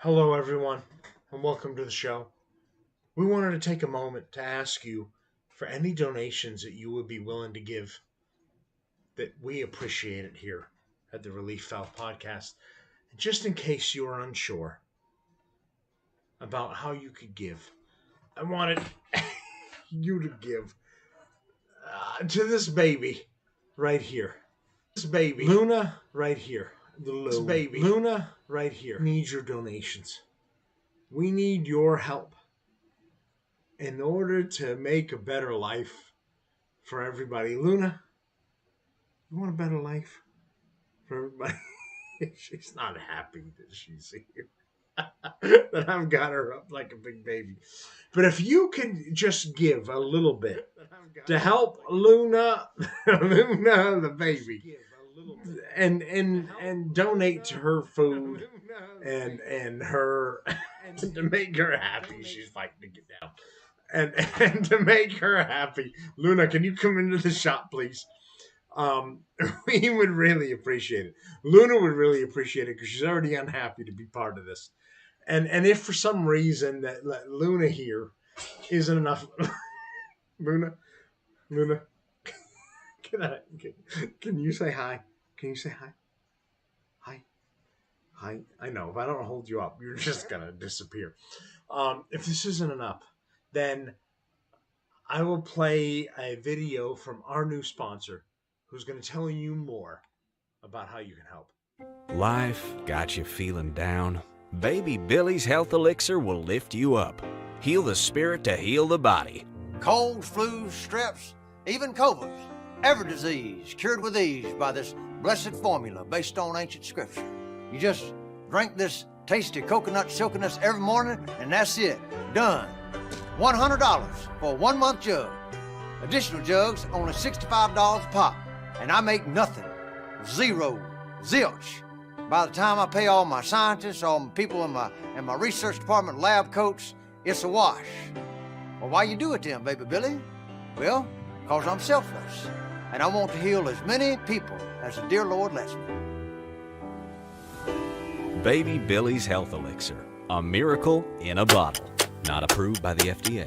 Hello, everyone, and welcome to the show. We wanted to take a moment to ask you for any donations that you would be willing to give, that we appreciate it here at the Relief Valve Podcast. Just in case you are unsure about how you could give, I wanted you to give to this baby right here. This baby, Luna, right here. This baby, Luna, right here, needs your donations. We need your help in order to make a better life for everybody. Luna, you want a better life for everybody? She's not happy that she's here. That I've got her up like a big baby. But if you could just give a little bit to help Luna, Luna the baby, and donate to her food and her to make her happy. She's fighting to get down. And to make her happy, Luna, can you come into the shop, please? Um, we would really appreciate it. Luna would really appreciate it because she's already unhappy to be part of this. And if for some reason that Luna here isn't enough, Luna, can you say hi? Can you say hi? Hi. I know if I don't hold you up, you're just gonna disappear. If this isn't enough, then I will play a video from our new sponsor who's going to tell you more about how you can help. Life got you feeling down? Baby Billy's Health Elixir will lift you up. Heal the spirit to heal the body. Colds, flus, streps, even COVIDs. Every disease cured with ease by this blessed formula based on ancient scripture. You just drink this tasty coconut silkiness every morning and that's it. Done. $100 for a 1 month jug. Additional jugs only $65 a pop. And I make nothing. Zero. Zilch. By the time I pay all my scientists, all my people in my research department lab coats, it's a wash. Well, why you do it then, baby Billy? Well, because I'm selfless. And I want to heal as many people as the dear Lord lets me. Baby Billy's Health Elixir. A miracle in a bottle. Not approved by the FDA.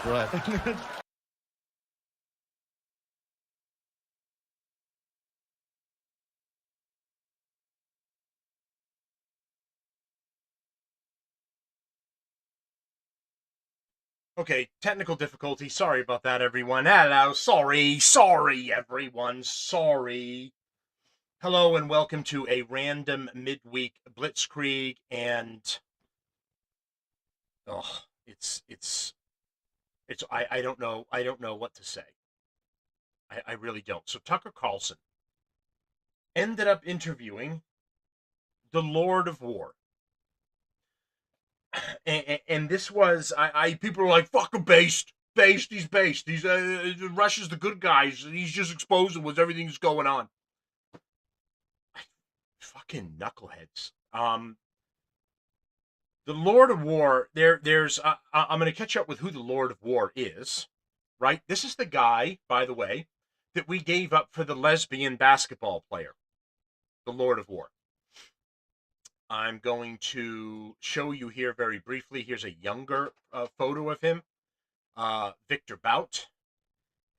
Right. Okay, technical difficulty. Sorry about that, everyone. Hello. Sorry, everyone. Sorry. Hello and welcome to a random midweek Blitzkrieg, and I don't know what to say. I really don't. So Tucker Carlson ended up interviewing the Lord of War. And this was people are like, fucking based, he's based. He's Russia's the good guys. He's just exposing what's everything's going on. Fucking knuckleheads. The Lord of War. There's. I'm gonna catch up with who the Lord of War is. Right. This is the guy, by the way, that we gave up for the lesbian basketball player. The Lord of War. I'm going to show you here very briefly. Here's a younger photo of him, Victor Bout.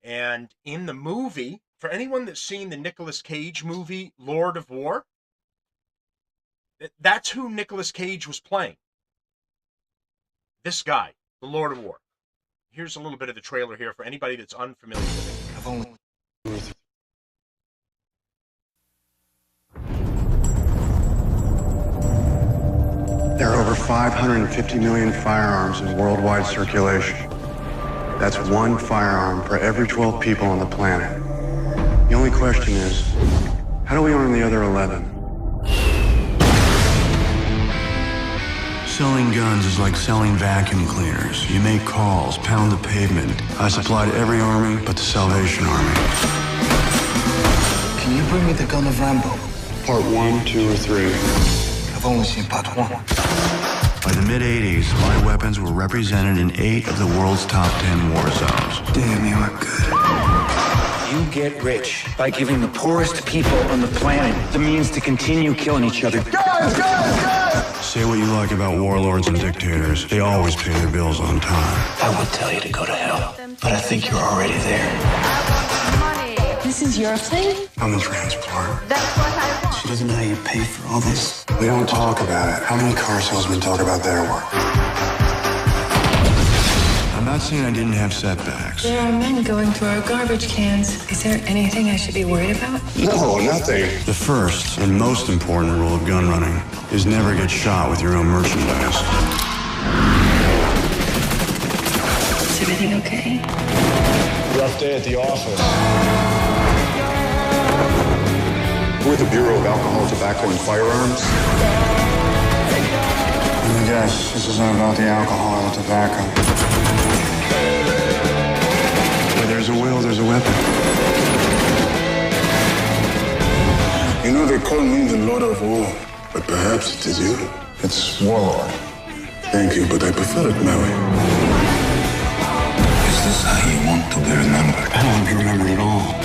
And in the movie, for anyone that's seen the Nicolas Cage movie, Lord of War, that's who Nicolas Cage was playing. This guy, the Lord of War. Here's a little bit of the trailer here for anybody that's unfamiliar with it. There are over 550 million firearms in worldwide circulation. That's one firearm for every 12 people on the planet. The only question is, how do we arm the other 11? Selling guns is like selling vacuum cleaners. You make calls, pound the pavement. I supply to every army but the Salvation Army. Can you bring me the gun of Rambo? Part 1, 2, or 3? I've only seen part 1. By the mid-'80s, my weapons were represented in 8 of the world's top 10 war zones. Damn, you are good. You get rich by giving the poorest people on the planet the means to continue killing each other. Guys! Say what you like about warlords and dictators, they always pay their bills on time. I would tell you to go to hell, but I think you're already there. This is your thing? I'm the transporter. That's what I want. She doesn't know how you pay for all this. We don't talk about it. How many car salesmen talk about their work? I'm not saying I didn't have setbacks. There are men going through our garbage cans. Is there anything I should be worried about? No, nothing. The first and most important rule of gun running is never get shot with your own merchandise. Is everything okay? Rough day at the office. We're the Bureau of Alcohol, Tobacco, and Firearms. Let me guess, this isn't about the alcohol or the tobacco. Where there's a will, there's a weapon. You know, they call me the Lord of War, but perhaps it is you. It's Warlord. Thank you, but I prefer it my way. Is this how you want to be remembered? I don't want to be remembered at all.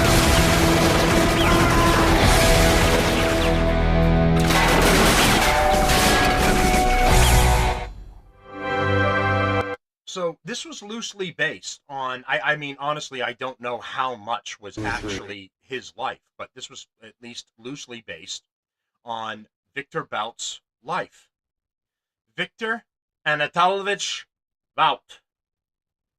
So this was loosely based on, I mean, honestly, I don't know how much was actually his life, but this was at least loosely based on Victor Bout's life. Victor Anatolovich Bout,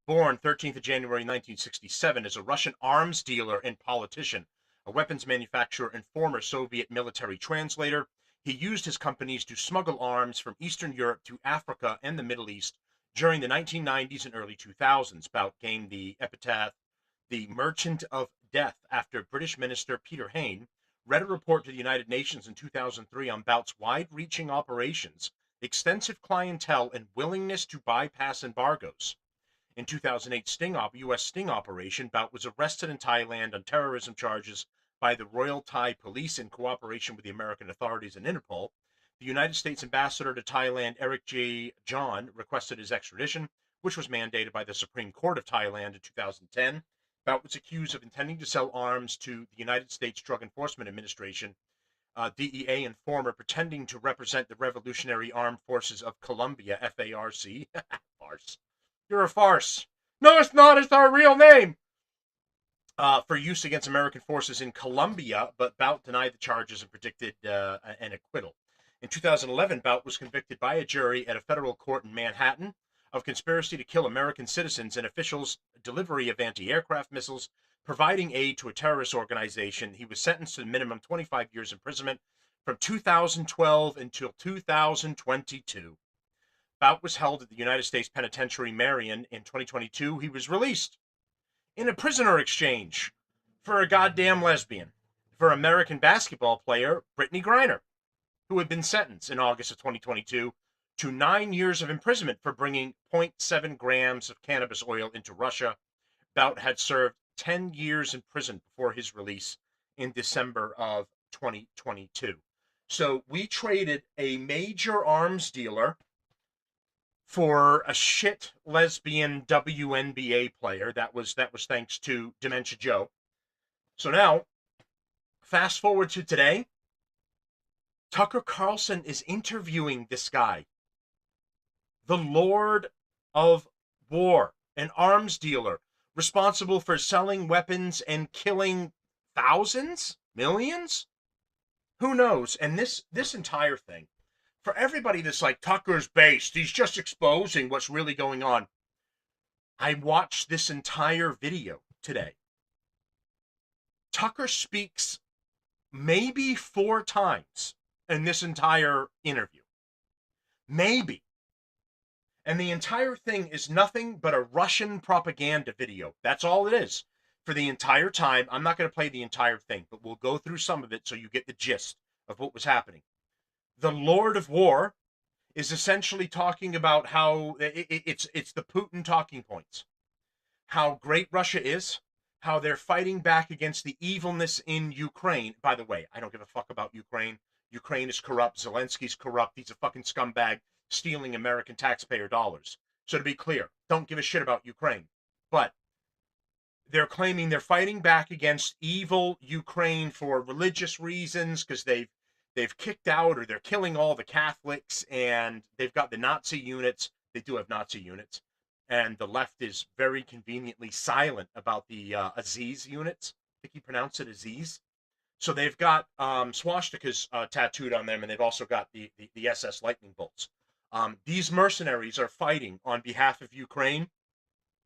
born 13th of January 1967, is a Russian arms dealer and politician, a weapons manufacturer and former Soviet military translator. He used his companies to smuggle arms from Eastern Europe to Africa and the Middle East. During the 1990s and early 2000s, Bout gained the epithet, the Merchant of Death, after British Minister Peter Hain read a report to the United Nations in 2003 on Bout's wide-reaching operations, extensive clientele, and willingness to bypass embargoes. In 2008 U.S. sting operation, Bout was arrested in Thailand on terrorism charges by the Royal Thai Police in cooperation with the American authorities and Interpol. The United States ambassador to Thailand, Eric J. John, requested his extradition, which was mandated by the Supreme Court of Thailand in 2010. Bout was accused of intending to sell arms to the United States Drug Enforcement Administration, DEA informer pretending to represent the Revolutionary Armed Forces of Colombia, FARC. Farce. You're a farce. No, it's not. It's our real name. For use against American forces in Colombia, but Bout denied the charges and predicted an acquittal. In 2011, Bout was convicted by a jury at a federal court in Manhattan of conspiracy to kill American citizens and officials, delivery of anti-aircraft missiles, providing aid to a terrorist organization. He was sentenced to a minimum 25 years imprisonment from 2012 until 2022. Bout was held at the United States Penitentiary Marion. In 2022, he was released in a prisoner exchange for a goddamn lesbian, for American basketball player Brittany Griner, who had been sentenced in August of 2022 to 9 years of imprisonment for bringing 0.7 grams of cannabis oil into Russia. Bout had served 10 years in prison before his release in December of 2022. So we traded a major arms dealer for a shit lesbian WNBA player. That was thanks to Dementia Joe. So now, fast forward to today, Tucker Carlson is interviewing this guy, the Lord of War, an arms dealer responsible for selling weapons and killing thousands, millions. Who knows? And this entire thing, for everybody that's like, Tucker's based, he's just exposing what's really going on. I watched this entire video today. Tucker speaks maybe 4 times in this entire interview. Maybe. And the entire thing is nothing but a Russian propaganda video. That's all it is. For the entire time, I'm not going to play the entire thing, but we'll go through some of it so you get the gist of what was happening. The Lord of War is essentially talking about how it's the Putin talking points. How great Russia is, how they're fighting back against the evilness in Ukraine. By the way, I don't give a fuck about Ukraine. Ukraine is corrupt. Zelensky's corrupt. He's a fucking scumbag stealing American taxpayer dollars. So to be clear, don't give a shit about Ukraine. But they're claiming they're fighting back against evil Ukraine for religious reasons because they've kicked out or they're killing all the Catholics, and they've got the Nazi units. They do have Nazi units. And the left is very conveniently silent about the Aziz units. I think you pronounce it Aziz. So they've got swastikas tattooed on them, and they've also got the SS lightning bolts. These mercenaries are fighting on behalf of Ukraine.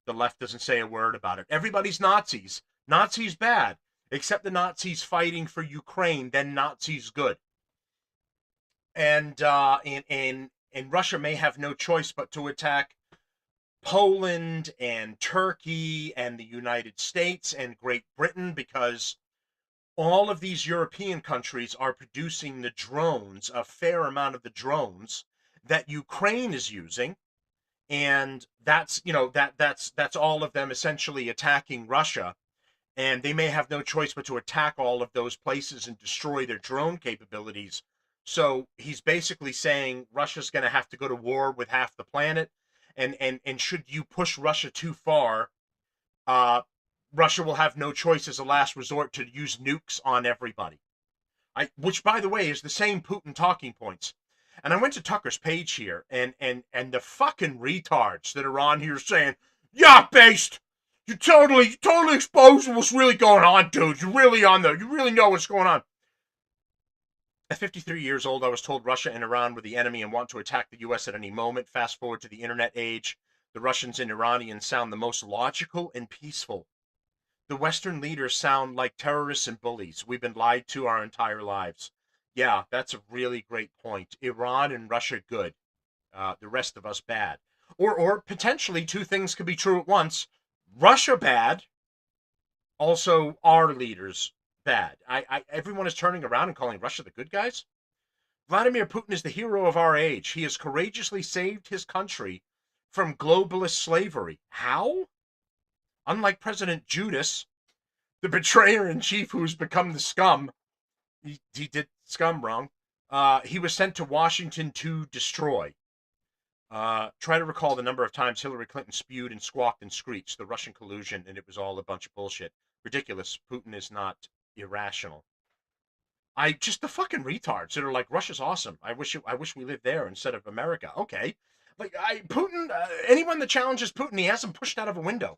The left doesn't say a word about it. Everybody's Nazis. Nazis bad. Except the Nazis fighting for Ukraine, then Nazis good. And Russia may have no choice but to attack Poland and Turkey and the United States and Great Britain, because all of these European countries are producing the drones, a fair amount of the drones that Ukraine is using. And that's all of them essentially attacking Russia. And they may have no choice but to attack all of those places and destroy their drone capabilities. So he's basically saying Russia's going to have to go to war with half the planet. And should you push Russia too far, Russia will have no choice as a last resort to use nukes on everybody. Which, by the way, is the same Putin talking points. And I went to Tucker's page here, and the fucking retards that are on here saying, yeah, based, you totally exposed what's really going on, dude. You're really on there. You really know what's going on. At 53 years old, I was told Russia and Iran were the enemy and want to attack the U.S. at any moment. Fast forward to the internet age. The Russians and Iranians sound the most logical and peaceful. The Western leaders sound like terrorists and bullies. We've been lied to our entire lives. Yeah, that's a really great point. Iran and Russia, good. The rest of us, bad. Or potentially 2 things could be true at once. Russia, bad. Also, our leaders, bad. Everyone is turning around and calling Russia the good guys. Vladimir Putin is the hero of our age. He has courageously saved his country from globalist slavery. How? Unlike President Judas, the betrayer-in-chief who's become the scum, he did scum wrong, he was sent to Washington to destroy. Try to recall the number of times Hillary Clinton spewed and squawked and screeched the Russian collusion, and it was all a bunch of bullshit. Ridiculous. Putin is not irrational. The fucking retards that are like, Russia's awesome. I wish we lived there instead of America. Okay. Putin, anyone that challenges Putin, he has him pushed out of a window.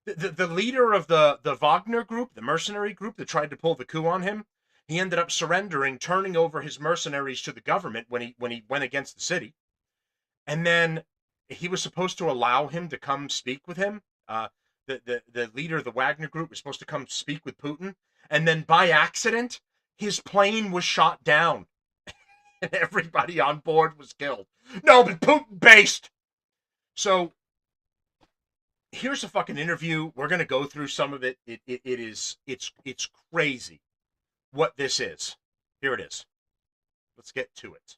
The leader of the Wagner group, the mercenary group that tried to pull the coup on him, he ended up surrendering, turning over his mercenaries to the government when he went against the city. And then he was supposed to allow him to come speak with him. The leader of the Wagner group was supposed to come speak with Putin. And then by accident, his plane was shot down. And everybody on board was killed. No, but Putin based. So here's a fucking interview. We're gonna go through some of it. It's crazy what this is. Here it is. Let's get to it.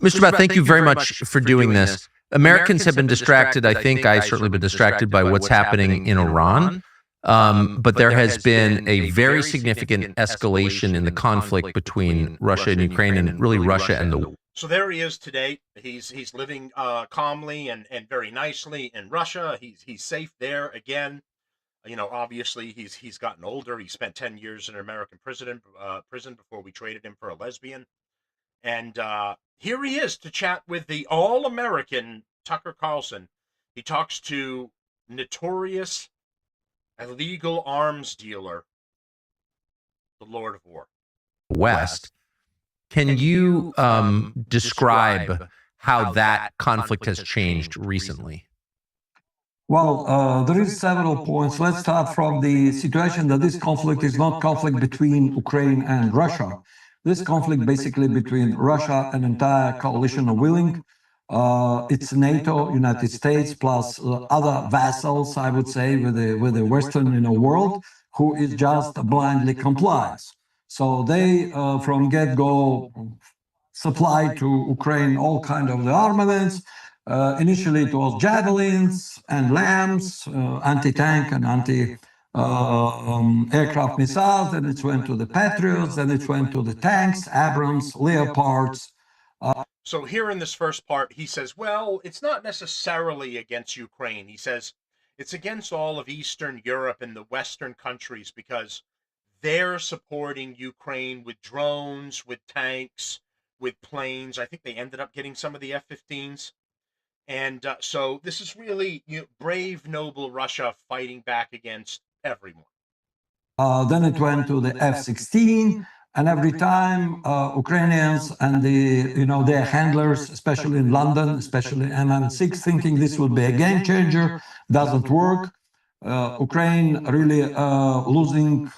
Mr. Bat, thank you very much for doing this. Americans have been distracted. I think I've certainly been distracted by what's happening in Iran. But there has been a very significant escalation in the conflict between Russia and Ukraine, and really Russia and the... So there he is today. He's living calmly and very nicely in Russia. He's safe there again. You know, obviously he's gotten older. He spent 10 years in an American prison before we traded him for a lesbian. And here he is to chat with the all-American Tucker Carlson. He talks to notorious illegal arms dealer, the Lord of War. West. Can you describe how that conflict has changed recently? Well, there is several points. Let's start from the situation that this conflict is not conflict between Ukraine and Russia. This conflict basically between Russia and entire coalition of willing. It's NATO, United States, plus other vassals, I would say, with the Western world, who is just blindly complies. So they, from get-go, supply to Ukraine all kind of the armaments. Initially, it was javelins and lambs, anti-tank and anti-aircraft missiles. Then it went to the Patriots. Then it went to the tanks, Abrams, Leopards. So here in this first part, he says, well, it's not necessarily against Ukraine. He says it's against all of Eastern Europe and the Western countries because they're supporting Ukraine with drones, with tanks, with planes. I think they ended up getting some of the F-15s. And so this is really brave, noble Russia fighting back against everyone. Then it went to the F-16. And every time Ukrainians and their handlers, especially in London, especially MI6, thinking this would be a game changer, doesn't work. Ukraine really losing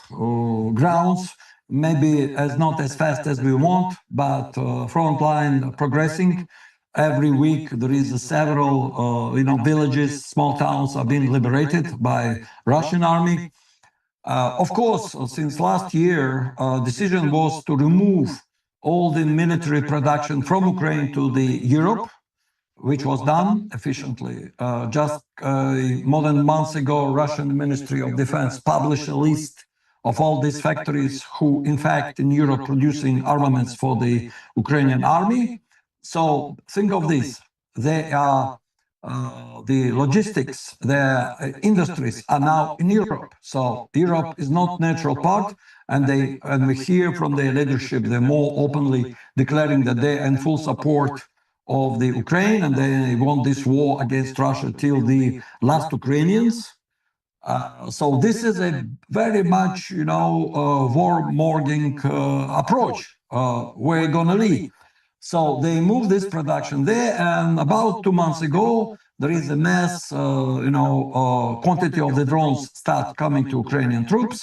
grounds, maybe not as fast as we want, but front line progressing. Every week there is several villages, small towns are being liberated by Russian army. Of course, since last year, decision was to remove all the military production from Ukraine to the Europe, which was done efficiently. Just more than months ago, Russian Ministry of Defense published a list of all these factories who, in fact, in Europe producing armaments for the Ukrainian army. So think of this, they are the logistics, their industries are now in Europe. So Europe is not natural part, and we hear from their leadership, they're more openly declaring that they are in full support of the Ukraine, and they want this war against Russia till the last Ukrainians. So this is a very much, warmongering approach we're going to lead. So they moved this production there, and about 2 months ago, there is a mass, quantity of the drones start coming to Ukrainian troops.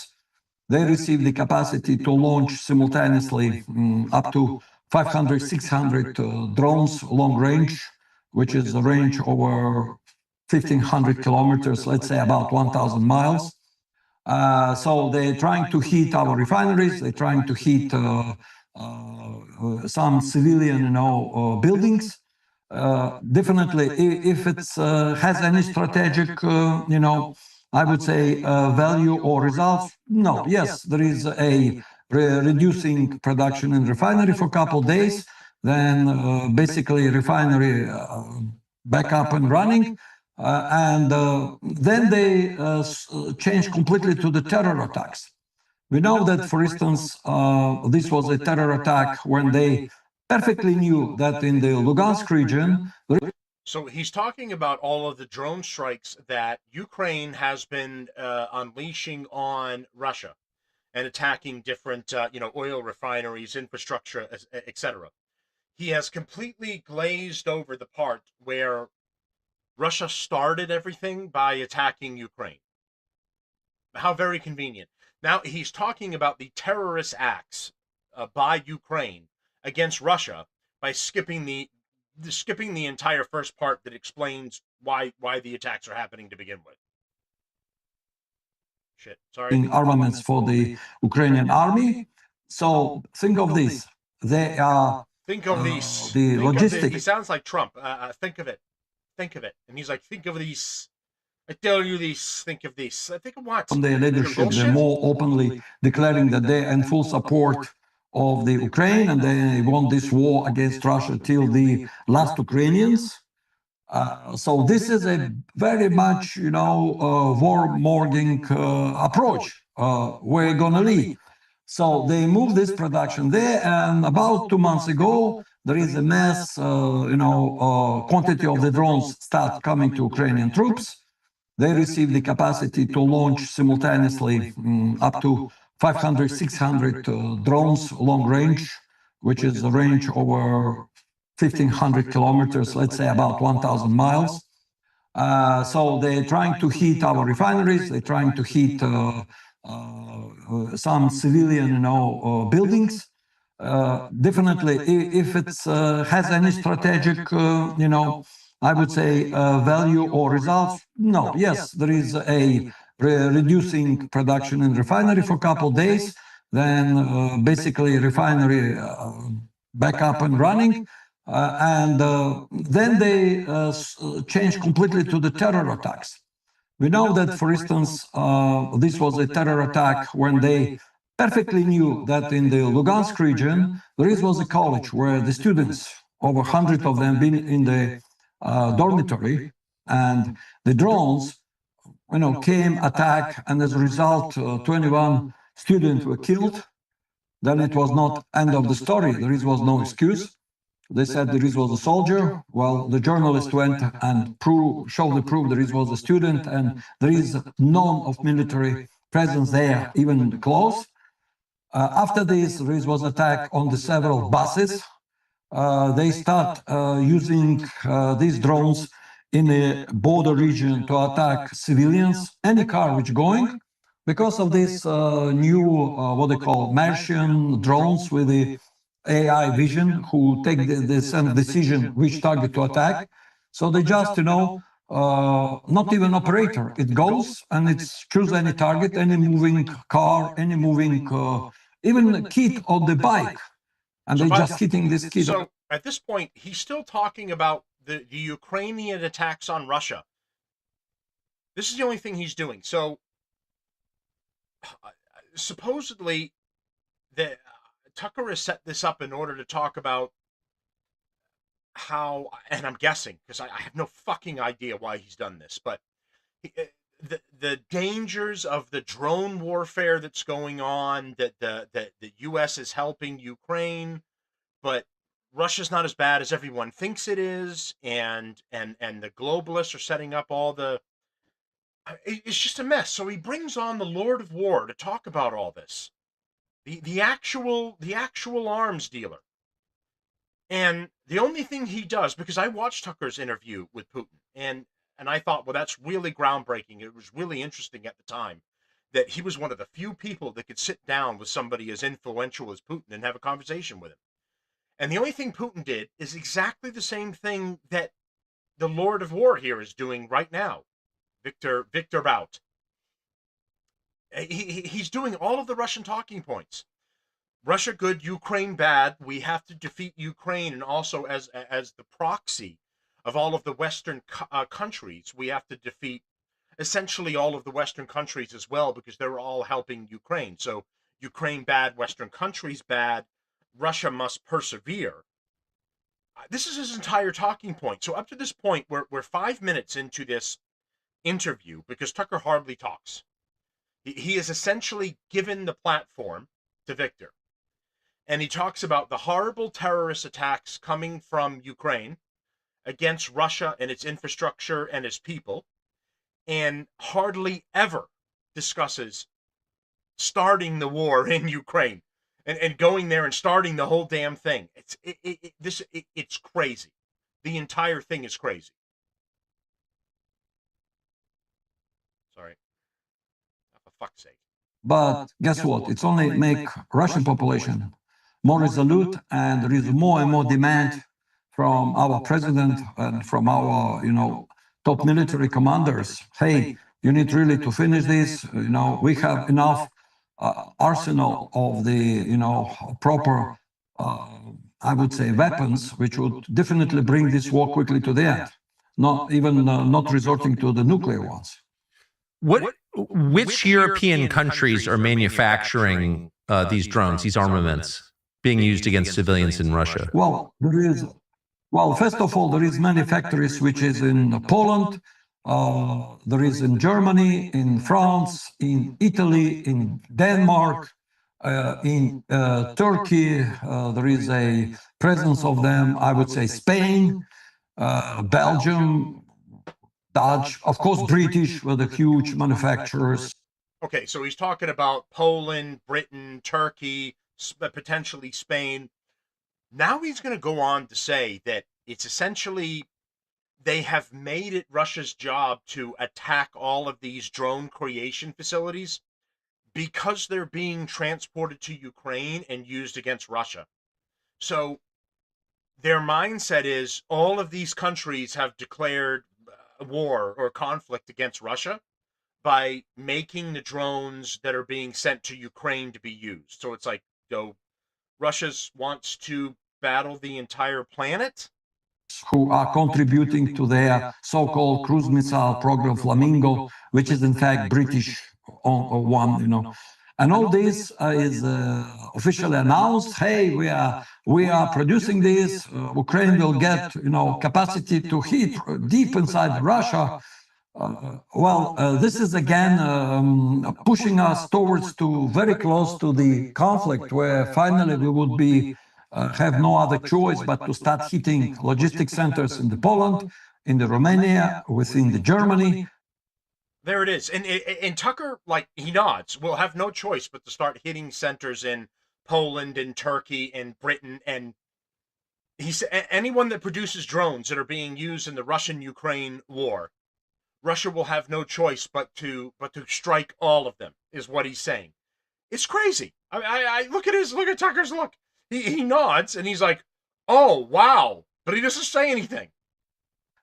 They receive the capacity to launch simultaneously up to 500, 600 drones long range, which is a range over 1,500 kilometers, let's say about 1,000 miles. So they're trying to hit our refineries, they're trying to hit some civilian, buildings. Definitely, if it has any strategic, I would say, value or results? No. Yes, there is a reducing production in refinery for a couple of days, then basically refinery back up and running, and then they change completely to the terror attacks. We know that, for instance, this was a terror attack when they perfectly knew that in the Lugansk region. So he's talking about all of the drone strikes that Ukraine has been unleashing on Russia and attacking different, oil refineries, infrastructure, etc. He has completely glazed over the part where Russia started everything by attacking Ukraine. How very convenient. Now he's talking about the terrorist acts by Ukraine against Russia by skipping the entire first part that explains why the attacks are happening to begin with. Shit, sorry. Armaments for the Ukrainian army. So think of this. They are. Think of these. The logistics. He sounds like Trump. Think of it. Think of it. And he's like, think of these. I tell you these. Think of these. I think of what? From their leadership, they're more openly declaring that they're in full support of the Ukraine and they want this war against Russia till the last Ukrainians. So this is a very much, war-mongering approach we're going to lead. So they moved this production there, and about 2 months ago, there is a mass, quantity of the drones start coming to Ukrainian troops. They receive the capacity to launch simultaneously up to 500, 600 drones long range, which is a range over 1,500 kilometers, let's say about 1,000 miles. So they're trying to hit our refineries, they're trying to hit some civilian, buildings. Definitely, if it has any strategic, I would say, value or results, no. Yes, there is a reducing production in refinery for a couple of days, then basically refinery back up and running, and then they change completely to the terror attacks. We know that, for instance, this was a terror attack when they perfectly knew that in the Lugansk region, there was a college where the students, over 100 of them, been in the dormitory, and the drones, came, attack, and as a result, 21 students were killed. Then it was not end of the story. There was no excuse. They said there was a soldier. Well, the journalist went and showed the proof there was a student, and there is none of military presence there, even close. After this, there was attack on the several buses. They start using these drones in a border region to attack civilians, any car which going. Because of this new, what they call Martian drones with the AI vision, who take the decision which target to attack. So they just, not even operator. It goes and it's choose any target, any moving car, any moving, even kid on the bike. And they're just hitting this kid. So at this point, he's still talking about the Ukrainian attacks on Russia. This is the only thing he's doing. So supposedly, Tucker has set this up in order to talk about how, and I'm guessing, because I have no fucking idea why he's done this, but the dangers of the drone warfare that's going on, that the U.S. is helping Ukraine, but Russia's not as bad as everyone thinks it is, and the globalists are setting up all the... It's just a mess. So he brings on the Lord of War to talk about all this. The actual arms dealer. And the only thing he does, because I watched Tucker's interview with Putin, and I thought, well, that's really groundbreaking. It was really interesting at the time that he was one of the few people that could sit down with somebody as influential as Putin and have a conversation with him. And the only thing Putin did is exactly the same thing that the Lord of War here is doing right now, Victor Bout. He's doing all of the Russian talking points. Russia good, Ukraine bad. We have to defeat Ukraine, and also as the proxy of all of the Western countries, we have to defeat essentially all of the Western countries as well, because they're all helping Ukraine. So Ukraine bad, Western countries bad, Russia must persevere. This is his entire talking point. So up to this point, we're 5 minutes into this interview because Tucker hardly talks. He is essentially given the platform to Victor. And he talks about the horrible terrorist attacks coming from Ukraine against Russia and its infrastructure and its people, and hardly ever discusses starting the war in Ukraine and going there and starting the whole damn thing. It's crazy. The entire thing is crazy. Sorry. For fuck's sake. But guess what? It's only make Russian population more resolute, and there is more and more demand from our president and from our, top military commanders. Hey, you need really to finish this. We have enough arsenal of the, proper, I would say, weapons, which would definitely bring this war quickly to the end. Not even not resorting to the nuclear ones. Which European countries are manufacturing these drones, these armaments, being used against civilians in Russia? Well, first of all, there is many factories which is in Poland, there is in Germany, in France, in Italy, in Denmark, in Turkey. There is a presence of them, I would say Spain, Belgium, Dutch, of course, British were the huge manufacturers. Okay, so he's talking about Poland, Britain, Turkey, potentially Spain. Now he's going to go on to say that it's essentially they have made it Russia's job to attack all of these drone creation facilities because they're being transported to Ukraine and used against Russia. So their mindset is all of these countries have declared war or conflict against Russia by making the drones that are being sent to Ukraine to be used. So it's like, Russia wants to battle the entire planet? Who are contributing to their so-called cruise missile program Flamingo, which is in fact British one, And all this is officially announced. Hey, we are producing this. Ukraine will get, capacity to hit deep inside Russia. This is again pushing us towards to very close to the conflict, where finally we would be have no other choice but to start hitting logistic centers in the Poland, in the Romania, within the Germany. There it is. And Tucker, he nods. We'll have no choice but to start hitting centers in Poland and Turkey and Britain. And he said anyone that produces drones that are being used in the Russian-Ukraine war, Russia will have no choice but to strike all of them, is what he's saying. It's crazy. I look at Tucker's look. He nods and he's like, oh, wow. But he doesn't say anything.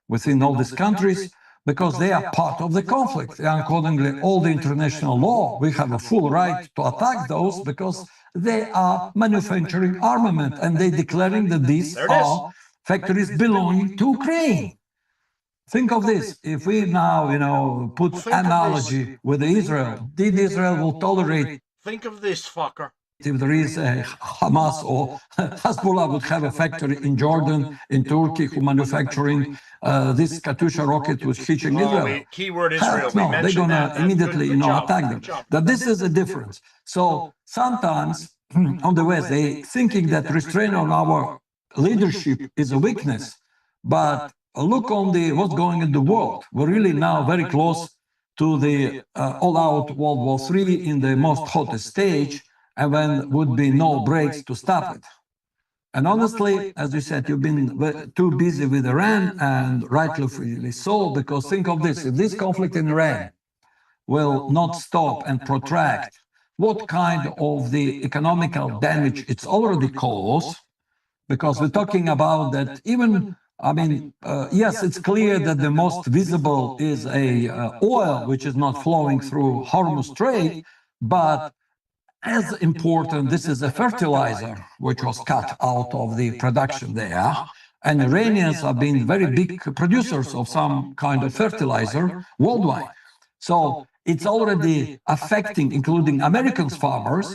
Within all these countries, because they are part of the conflict. And accordingly, all the international law, we have a full right to attack those because they are manufacturing armament and they're declaring that these are factories belonging to Ukraine. Think of this. If we now, put analogy with Israel, did Israel will tolerate? Think of this, fucker. If there is a Hamas or Hezbollah would have a factory in Jordan, in Turkey, who manufacturing this Katyusha rocket was hitting Israel. Keyword Israel. No, they're going to immediately, attack them. That this is a difference. So sometimes on the West, they thinking that restraint on our leadership is a weakness, but look on what's going in the world. We're really now very close to the all-out World War III in the most hottest stage, and when would be no breaks to stop it. And honestly, as you said, you've been too busy with Iran, and rightly so, because think of this, if this conflict in Iran will not stop and protract, what kind of the economical damage it's already caused, because we're talking about that even, yes, it's clear that the most visible is oil, which is not flowing through Hormuz Strait, but as important, this is a fertilizer which was cut out of the production there. And Iranians have been very big producers of some kind of fertilizer worldwide. So it's already affecting, including Americans' farmers.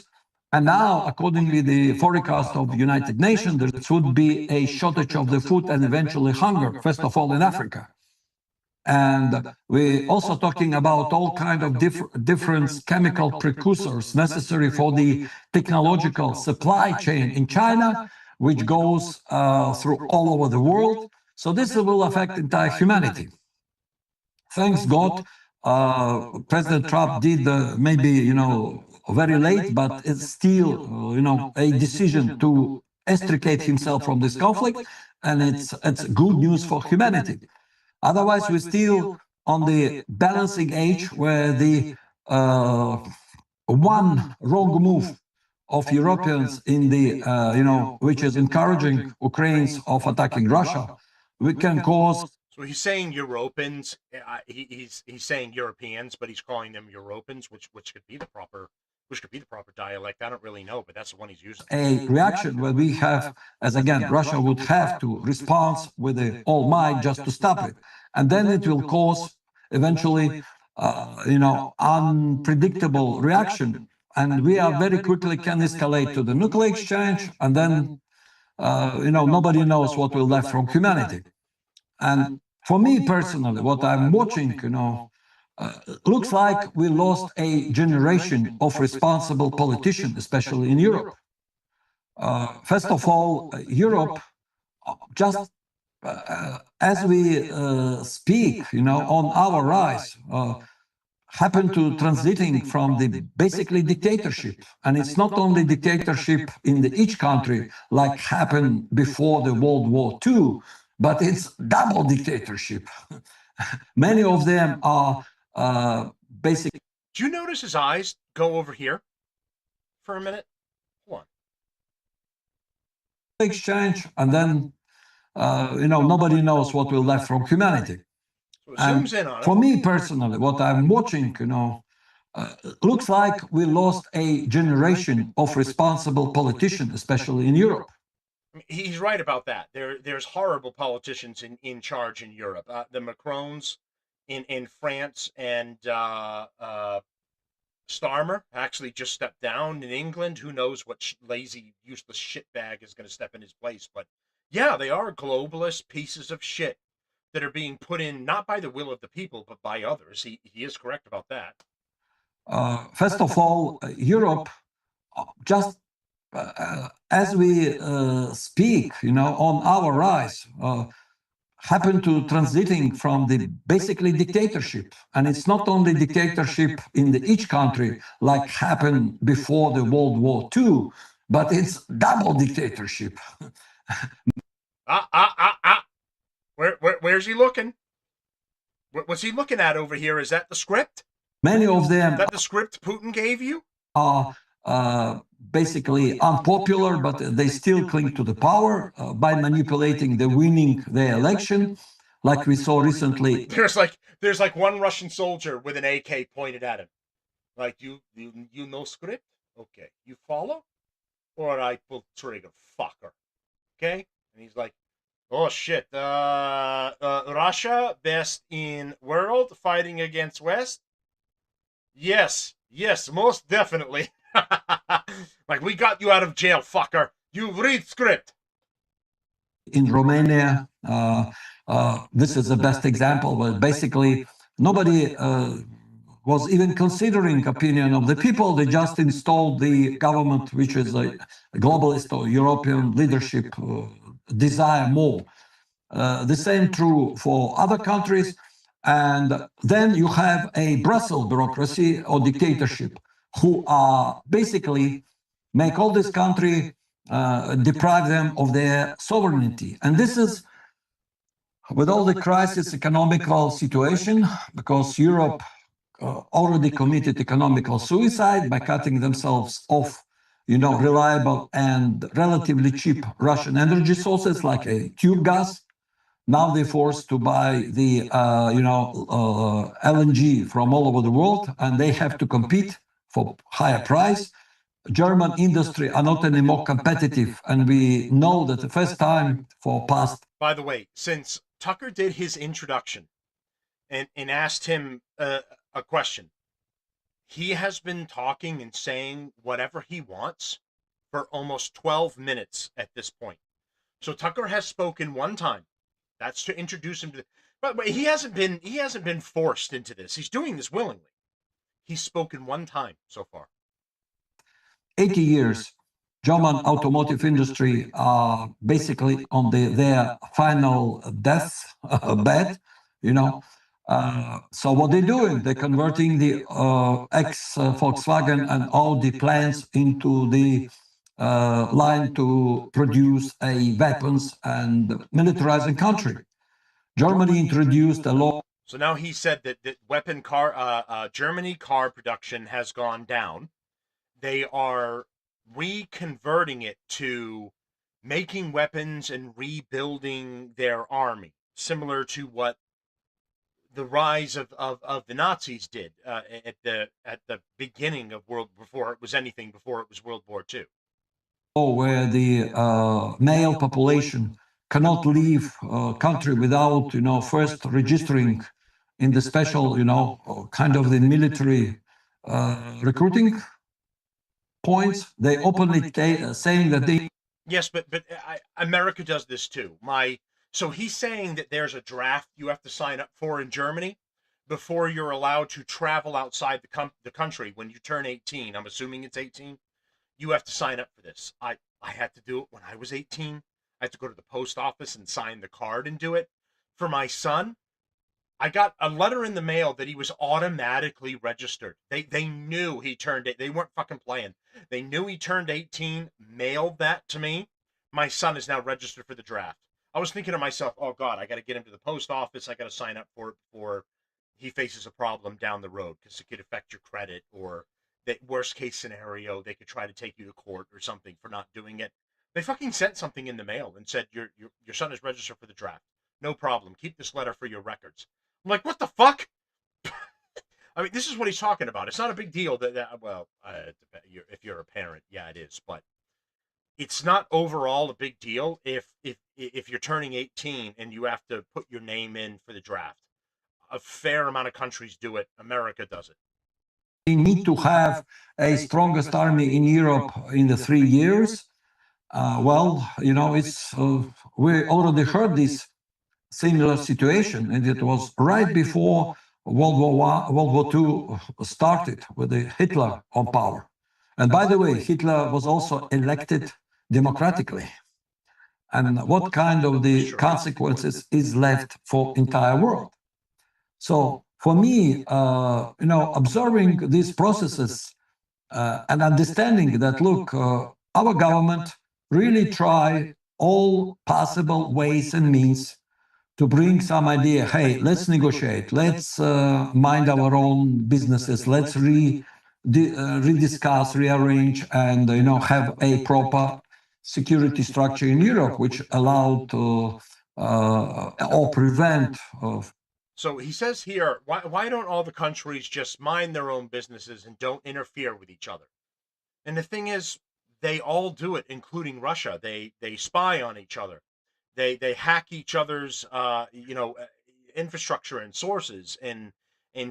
And now, according to the forecast of the United Nations, there should be a shortage of the food and eventually hunger, first of all in Africa. And we're also talking about all kinds of different chemical precursors necessary for the technological supply chain in China, which goes through all over the world. So this will affect entire humanity. Thanks God, President Trump did maybe, very late, but it's still, a decision to extricate himself from this conflict, and it's good news for humanity. Otherwise, we're still on the balancing edge where the one wrong move of Europeans in the, which is encouraging Ukrainians of attacking Russia, we can cause. So he's saying Europeans. He's saying Europeans, but he's calling them Europeans, which could be the proper dialect. I don't really know, but that's the one he's using. A reaction where we have, as again, Russia would have to respond with the all might just to stop it, and then it will cause eventually, unpredictable reaction, and we are very quickly can escalate to the nuclear exchange, and then, nobody knows what will left from humanity. And for me personally, what I'm watching, looks like we lost a generation of responsible politicians, especially in Europe. First of all, Europe, just as we speak, on our rise, happened to transiting from the basically dictatorship. And it's not only dictatorship in each country like happened before the World War II, but it's double dictatorship. Many of them are basically. Do you notice his eyes go over here for a minute? Hold on. Exchange, and then, nobody knows what will left from humanity. So it zooms in on it. For me personally, what I'm watching, looks like we lost a generation of responsible politicians, especially in Europe. He's right about that. There's horrible politicians in charge in Europe. The Macrons in France, and Starmer actually just stepped down in England. Who knows what lazy, useless shitbag is going to step in his place? But yeah, they are globalist pieces of shit that are being put in not by the will of the people, but by others. He is correct about that. First of all, Europe, just as we speak, on our rise, happened to transiting from the basically dictatorship. And it's not only dictatorship in each country like happened before the World War II, but it's double dictatorship. Where's he looking? What's he looking at over here? Is that the script? Many of them. Is that the script Putin gave you? Are basically unpopular, but they still cling to the power by manipulating the winning their election, like we saw recently. There's like one Russian soldier with an AK pointed at him. Like, you know script? Okay. You follow? Or I pull trigger, fucker. Okay? And he's like, oh shit, Russia, best in world, fighting against West? Yes, most definitely. Like, we got you out of jail, fucker. You read script. In Romania, this is the best example, but basically nobody was even considering opinion of the people. They just installed the government, which is a globalist or European leadership desire more. The same true for other countries. And then you have a Brussels bureaucracy or dictatorship who are basically make all this country, deprive them of their sovereignty. And this is with all the crisis economical situation, because Europe already committed economical suicide by cutting themselves off, reliable and relatively cheap Russian energy sources like a tube gas. Now they're forced to buy the, LNG from all over the world, and they have to compete for higher price. German industry are not anymore competitive, and we know that the first time for past. By the way, since Tucker did his introduction and asked him a question. He has been talking and saying whatever he wants for almost 12 minutes at this point. So Tucker has spoken one time. That's to introduce him to. But he hasn't been forced into this. He's doing this willingly. He's spoken one time so far. 80 years, German automotive industry are basically on their final death bed, you know. So what they're doing, they're converting the ex-Volkswagen and Audi plants into the line to produce a weapons and militarizing country. Germany introduced a law. So now he said that Germany car production has gone down. They are reconverting it to making weapons and rebuilding their army, similar to what the rise of the Nazis did at the beginning of before it was World War II. Where the male population cannot leave country without, first registering in the special, kind of the military recruiting points. They openly saying that they. Yes, but America does this too. So he's saying that there's a draft you have to sign up for in Germany before you're allowed to travel outside the country when you turn 18. I'm assuming it's 18. You have to sign up for this. I had to do it when I was 18. I had to go to the post office and sign the card and do it. For my son, I got a letter in the mail that he was automatically registered. They knew he turned it. They weren't fucking playing. They knew he turned 18, mailed that to me. My son is now registered for the draft. I was thinking to myself, oh God, I got to get him to the post office. I got to sign up for it before he faces a problem down the road because it could affect your credit, or that worst case scenario, they could try to take you to court or something for not doing it. They fucking sent something in the mail and said, your son is registered for the draft. No problem. Keep this letter for your records. I'm like, what the fuck? I mean, this is what he's talking about. It's not a big deal if you're a parent, yeah, it is. But it's not overall a big deal if you're turning 18 and you have to put your name in for the draft. A fair amount of countries do it. America does it. We need to have a strongest army in Europe in the 3 years. It's we already heard this similar situation, and it was right before World War II started with Hitler on power. And by the way, Hitler was also elected democratically. And what kind of the consequences is left for entire world? So for me, observing these processes and understanding that, look, our government really try all possible ways and means to bring some idea, hey, let's negotiate, let's mind our own businesses, let's rediscuss, rearrange, and have a proper security structure in Europe, which allowed to or prevent. So he says here, why don't all the countries just mind their own businesses and don't interfere with each other? And the thing is, they all do it, including Russia. They spy on each other. They hack each other's infrastructure and sources and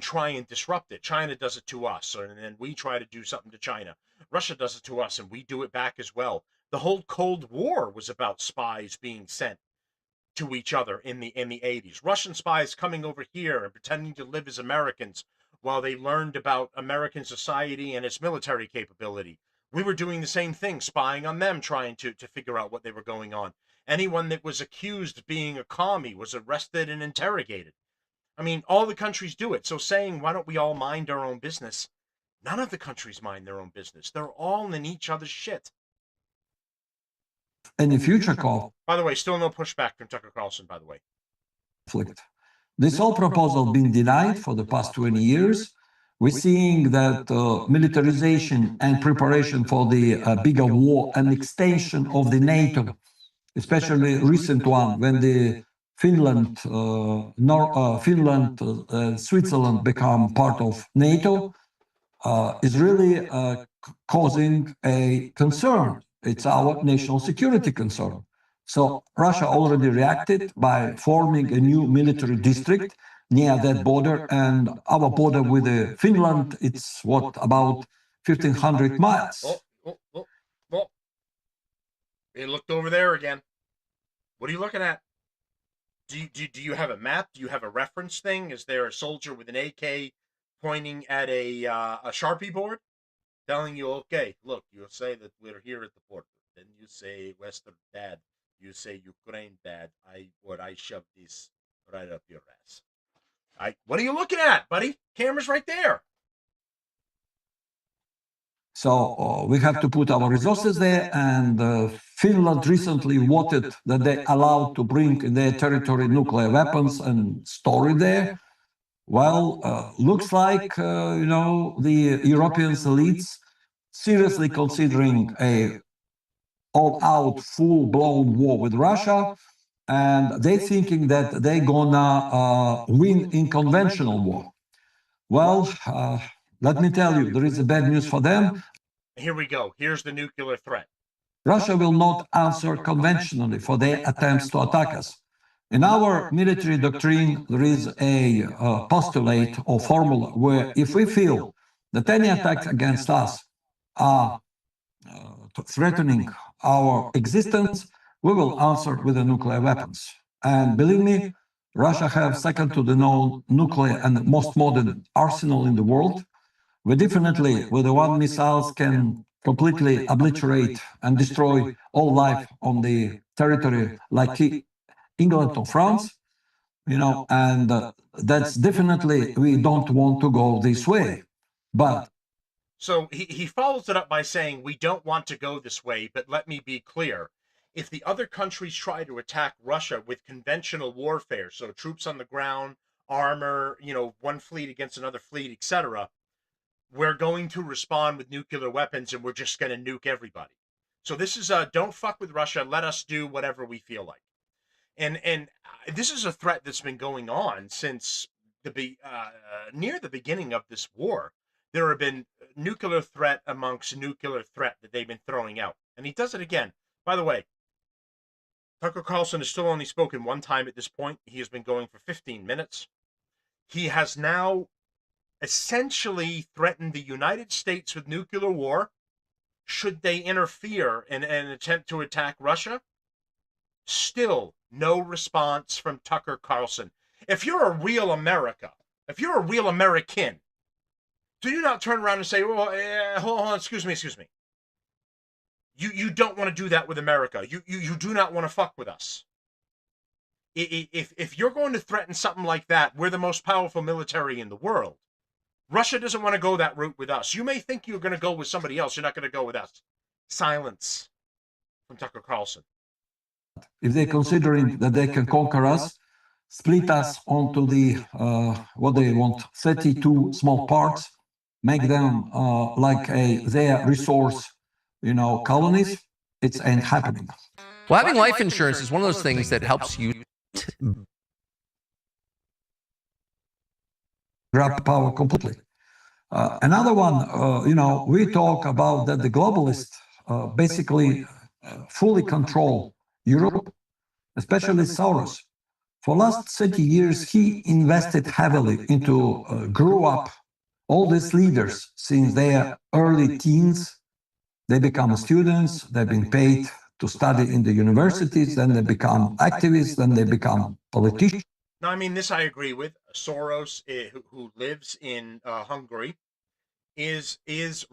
try and disrupt it. China does it to us, and then we try to do something to China. Russia does it to us, and we do it back as well. The whole Cold War was about spies being sent to each other in the 80s. Russian spies coming over here and pretending to live as Americans while they learned about American society and its military capability. We were doing the same thing, spying on them, trying to figure out what they were going on. Anyone that was accused of being a commie was arrested and interrogated. I mean, all the countries do it. So saying, why don't we all mind our own business? None of the countries mind their own business. They're all in each other's shit. In the future call. By the way, still no pushback from Tucker Carlson, by the way. This whole proposal been denied for the past 20 years. We're seeing that militarization and preparation for the bigger war and extension of the NATO, especially recent one, when the Finland, Switzerland become part of NATO, is really causing a concern. It's our national security concern. So Russia already reacted by forming a new military district near that border, and our border with Finland, it's what, about 1,500 miles. Oh. They looked over there again. What are you looking at? Do you have a map? Do you have a reference thing? Is there a soldier with an AK pointing at a Sharpie board, telling you, okay, look, you say that we're here at the border, then you say Western bad, you say Ukraine bad. I shove this right up your ass. What are you looking at, buddy? Camera's right there. So we have to put our resources there, and Finland recently voted that they allowed to bring in their territory nuclear weapons and store it there. Well, looks like, the European elites seriously considering a all-out, full-blown war with Russia, and they thinking that they're gonna win in conventional war. Well, let me tell you, there is a bad news for them. Here we go. Here's the nuclear threat. Russia will not answer conventionally for their attempts to attack us. In our military doctrine, there is a postulate or formula where if we feel that any attacks against us are threatening our existence, we will answer with the nuclear weapons. And believe me, Russia have second to the known nuclear and most modern arsenal in the world. We definitely, with the one missiles, can completely obliterate and destroy all life on the territory like England or France, and that's definitely, we don't want to go this way. But so he follows it up by saying, we don't want to go this way, but let me be clear. If the other countries try to attack Russia with conventional warfare, so troops on the ground, armor, one fleet against another fleet, etc., we're going to respond with nuclear weapons and we're just going to nuke everybody. So this is don't fuck with Russia. Let us do whatever we feel like. And this is a threat that's been going on since near the beginning of this war. There have been nuclear threat amongst nuclear threat that they've been throwing out. And he does it again. By the way, Tucker Carlson has still only spoken one time at this point. He has been going for 15 minutes. He has now essentially threatened the United States with nuclear war should they interfere in an attempt to attack Russia. Still no response from Tucker Carlson. If you're a real America, if you're a real American, do you not turn around and say, well, hold on, excuse me. You don't want to do that with America. You do not want to fuck with us. If you're going to threaten something like that, we're the most powerful military in the world. Russia doesn't want to go that route with us. You may think you're going to go with somebody else. You're not going to go with us. Silence from Tucker Carlson. If they're considering that they can conquer us, split us onto the, what they want, 32 small parts, make them like their resource, colonies, it ain't happening. Well, having life insurance is one of those things that helps you grab power completely. Another one, we talk about that the globalists basically fully control Europe, especially Soros. For last 30 years, he invested heavily into, grew up all these leaders since their early teens. They become students, they've been paid to study in the universities, then they become activists, then they become politicians. Now, I mean, this I agree with. Soros, who lives in Hungary, is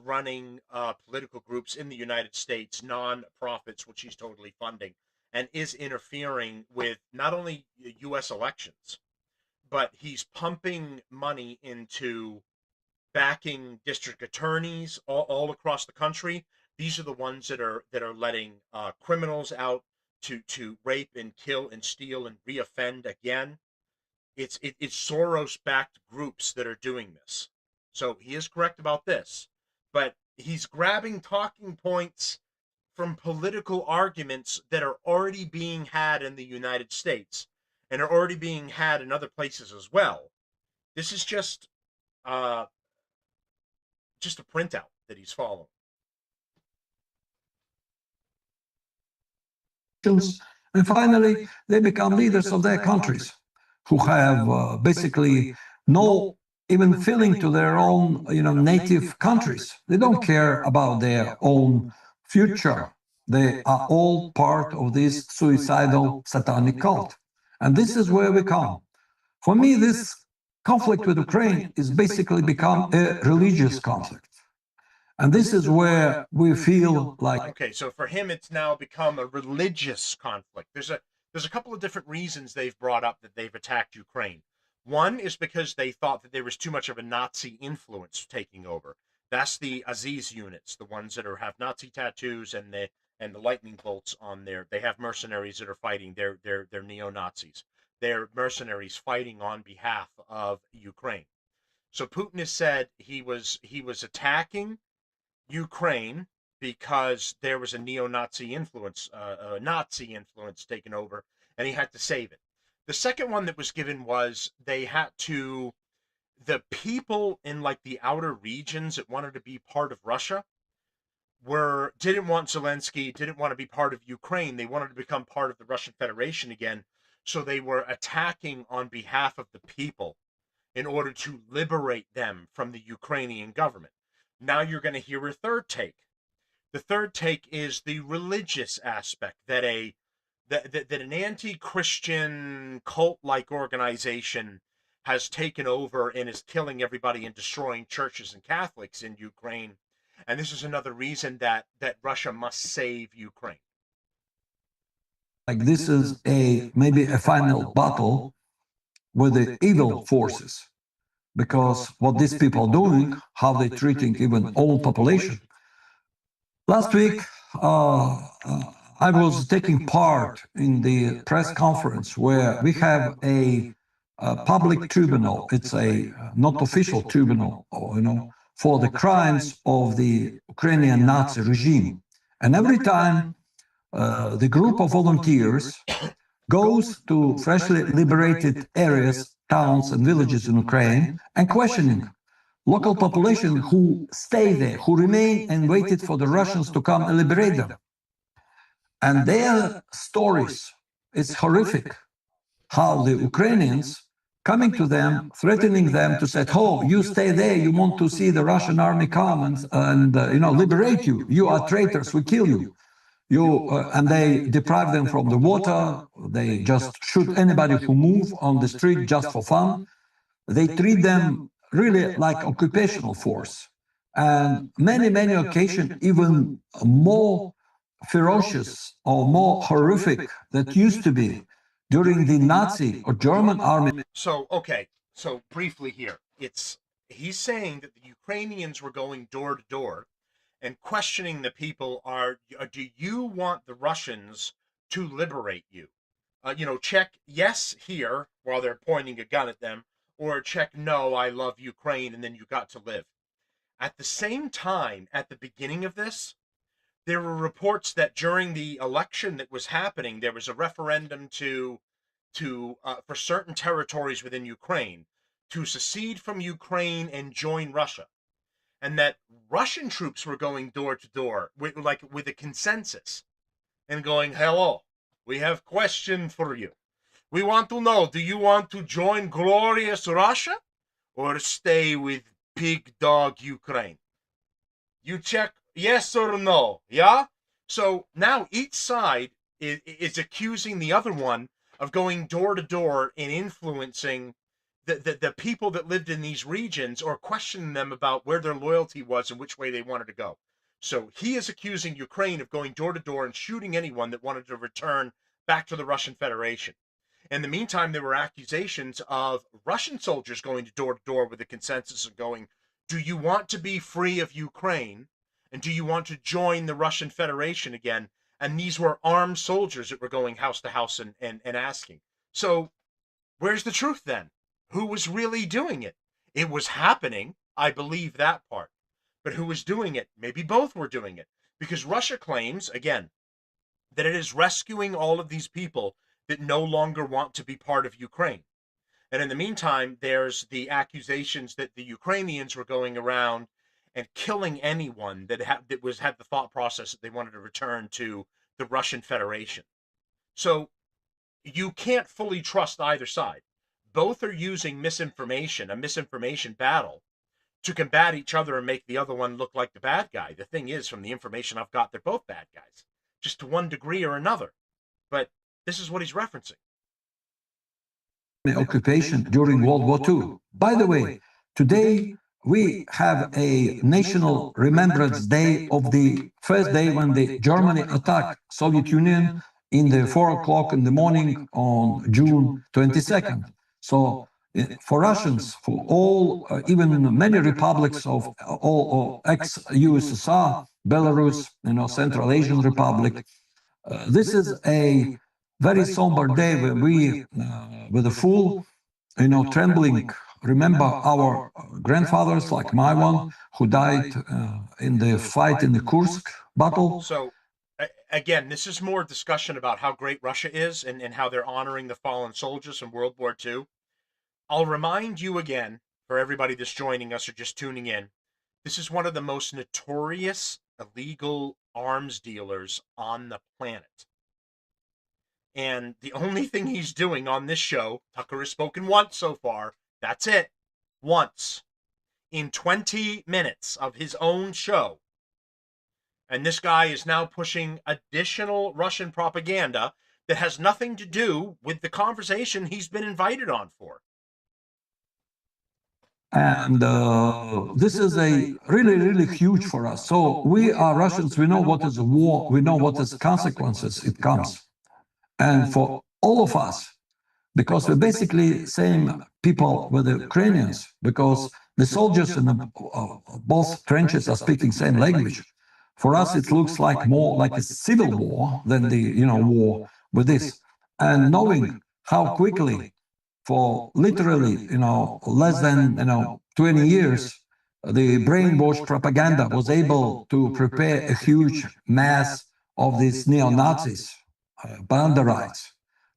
running political groups in the United States, non-profits, which he's totally funding, and is interfering with not only U.S. elections, but he's pumping money into backing district attorneys all across the country. These are the ones that are letting criminals out to rape and kill and steal and reoffend again. It's Soros-backed groups that are doing this. So he is correct about this, but he's grabbing talking points from political arguments that are already being had in the United States and are already being had in other places as well. This is just a printout that he's following. And finally, they become leaders of their countries who have basically no even feeling to their own, native countries. They don't care about their own future. They are all part of this suicidal satanic cult. And this is where we come. For me, this conflict with Ukraine is basically become a religious conflict. And this is where we feel like... Okay, so for him, it's now become a religious conflict. There's a couple of different reasons they've brought up that they've attacked Ukraine. One is because they thought that there was too much of a Nazi influence taking over. That's the Aziz units, the ones that have Nazi tattoos and the lightning bolts on there. They have mercenaries that are fighting. They're neo-Nazis. They're mercenaries fighting on behalf of Ukraine. So Putin has said he was attacking Ukraine because there was a neo-Nazi influence, Nazi influence taken over, and he had to save it. The second one that was given was they had to, the people in like the outer regions that wanted to be part of Russia didn't want Zelensky, didn't want to be part of Ukraine. They wanted to become part of the Russian Federation again. So they were attacking on behalf of the people in order to liberate them from the Ukrainian government. Now you're going to hear a third take. The third take is the religious aspect, that an anti-Christian cult-like organization has taken over and is killing everybody and destroying churches and Catholics in Ukraine. And this is another reason that Russia must save Ukraine. Like this is maybe a final battle with the evil forces. Because what these people are doing, how they're treating even old population. Last week, I was taking part in the press conference where we have a public tribunal. It's a not official tribunal, for the crimes of the Ukrainian Nazi regime. And every time the group of volunteers goes to freshly liberated areas, towns and villages in Ukraine, and questioning local population who stay there, who remain and waited for the Russians to come and liberate them. And their stories, it's horrific how the Ukrainians coming to them, threatening them to say, oh, you stay there, you want to see the Russian army come and liberate you. You are traitors, we kill you. And they deprive them from the water. They just shoot anybody who move on the street just for fun. They treat them really like occupational force. And many occasions, even more ferocious or more horrific than used to be during the Nazi or German army. So briefly here, he's saying that the Ukrainians were going door to door and questioning the people do you want the Russians to liberate you? Check yes here while they're pointing a gun at them, or check no, I love Ukraine, and then you got to live. At the same time, at the beginning of this, there were reports that during the election that was happening, there was a referendum for certain territories within Ukraine to secede from Ukraine and join Russia. And that Russian troops were going door to door with a consensus and going, hello, we have question for you. We want to know, do you want to join glorious Russia or stay with big dog Ukraine? You check yes or no, yeah? So now each side is accusing the other one of going door to door and influencing the people that lived in these regions, or questioning them about where their loyalty was and which way they wanted to go. So he is accusing Ukraine of going door to door and shooting anyone that wanted to return back to the Russian Federation. In the meantime, there were accusations of Russian soldiers going to door with a consensus and going, do you want to be free of Ukraine? And do you want to join the Russian Federation again? And these were armed soldiers that were going house to house and asking. So where's the truth then? Who was really doing it? It was happening. I believe that part. But who was doing it? Maybe both were doing it. Because Russia claims, again, that it is rescuing all of these people that no longer want to be part of Ukraine. And in the meantime, there's the accusations that the Ukrainians were going around and killing anyone that had the thought process that they wanted to return to the Russian Federation. So you can't fully trust either side. Both are using misinformation, a misinformation battle, to combat each other and make the other one look like the bad guy. The thing is, from the information I've got, they're both bad guys, just to one degree or another. But this is what he's referencing. Occupation during World War II. By the way, today we have a national remembrance day of the first day when the Germany attacked Soviet Union in the 4 o'clock in the morning on June 22nd. So for Russians, for all, even many republics of all ex-USSR, Belarus, Central Asian Republic, this is a very somber day where we, with a full, trembling, remember our grandfathers, like my one, who died in the fight in the Kursk battle. So, again, this is more discussion about how great Russia is and how they're honoring the fallen soldiers from World War II. I'll remind you again, for everybody that's joining us or just tuning in, this is one of the most notorious illegal arms dealers on the planet. And the only thing he's doing on this show, Tucker has spoken once so far, that's it, once, in 20 minutes of his own show. And this guy is now pushing additional Russian propaganda that has nothing to do with the conversation he's been invited on for. And this is a really, really huge for us. So we are Russians, we know what is a war, we know what is consequences it comes. And for all of us, because we're basically same people with the Ukrainians, because the soldiers in both trenches are speaking same language. For us, it looks like more like a civil war than the war with this. And knowing how quickly, for literally less than 20 years, the brainwash propaganda was able to prepare a huge mass of these neo-Nazis, Banderites,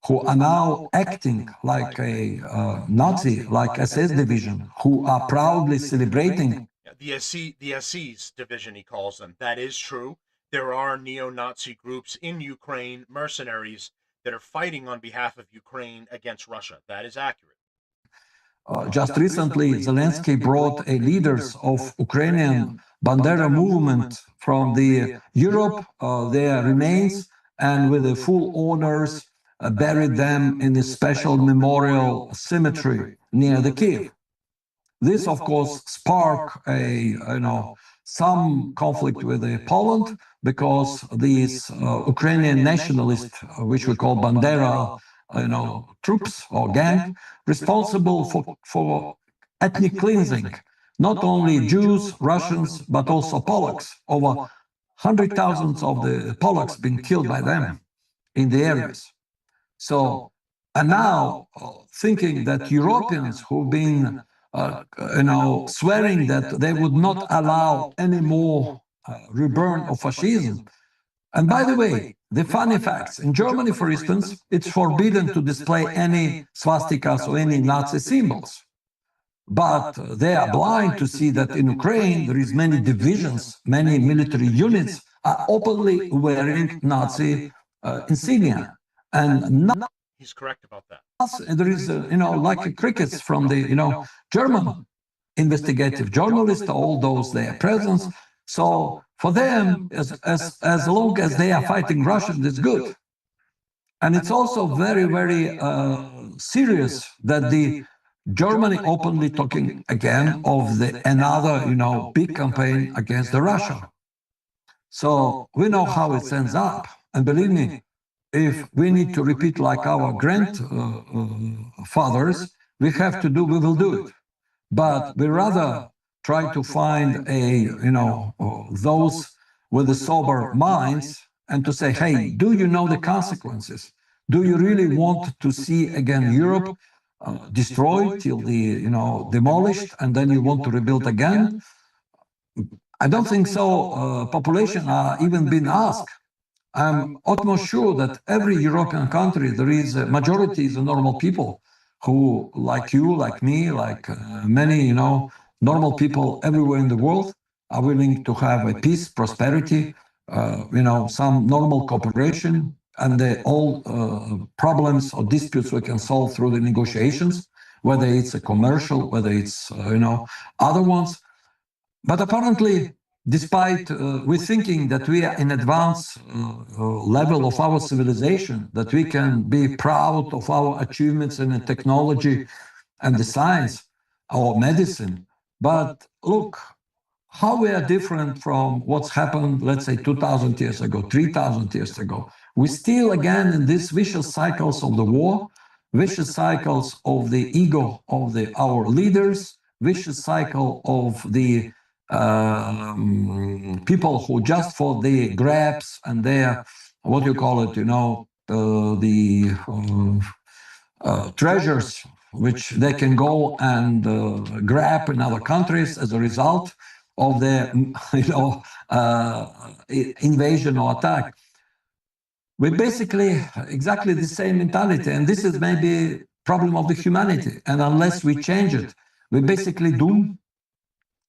who are now acting like a Nazi, like SS division, who are proudly celebrating. The SE's division, he calls them. That is true. There are neo-Nazi groups in Ukraine, mercenaries, that are fighting on behalf of Ukraine against Russia. That is accurate. Just recently, Zelensky brought leaders of Ukrainian Bandera movement from the Europe, their remains, and with the full honors, buried them in a special memorial cemetery near the Kiev. This, of course, sparked some conflict with Poland, because these Ukrainian nationalists, which we call Bandera, troops or gang, responsible for ethnic cleansing, not only Jews, Russians, but also Polacks. Over 100,000 of the Polacks been killed by them in the areas. So, and now thinking that Europeans who've been, swearing that they would not allow any more reborn of fascism. And by the way, the funny facts, in Germany, for instance, it's forbidden to display any swastikas or any Nazi symbols. But they are blind to see that in Ukraine, there is many divisions, many military units are openly wearing Nazi insignia. And he's correct about that. There is, like crickets from the, German investigative journalists, all those their presence. So for them, as long as they are fighting Russians, it's good. And it's also very, very serious that the Germany openly talking again of another, big campaign against the Russia. So we know how it ends up. And believe me, if we need to repeat like our grandfathers, we will do it. But we rather try to find those with the sober minds and to say, hey, do you know the consequences? Do you really want to see again Europe destroyed till demolished, and then you want to rebuild again? I don't think so. Population are even being asked. I'm utmost sure that every European country, there is a majority of normal people who, like you, like me, like many, normal people everywhere in the world, are willing to have a peace, prosperity, some normal cooperation, and all problems or disputes we can solve through the negotiations, whether it's a commercial, whether it's other ones. But apparently, despite we're thinking that we are in advanced level of our civilization, that we can be proud of our achievements in the technology and the science or medicine. But look, how we are different from what's happened, let's say, 2,000 years ago, 3,000 years ago. We're still, again, in these vicious cycles of the war, vicious cycles of the ego of our leaders, vicious cycle of the people who just for the grabs and their, what do you call it, treasures which they can go and grab in other countries as a result of their invasion or attack. We're basically exactly the same mentality, and this is maybe problem of the humanity. And unless we change it, we're basically doomed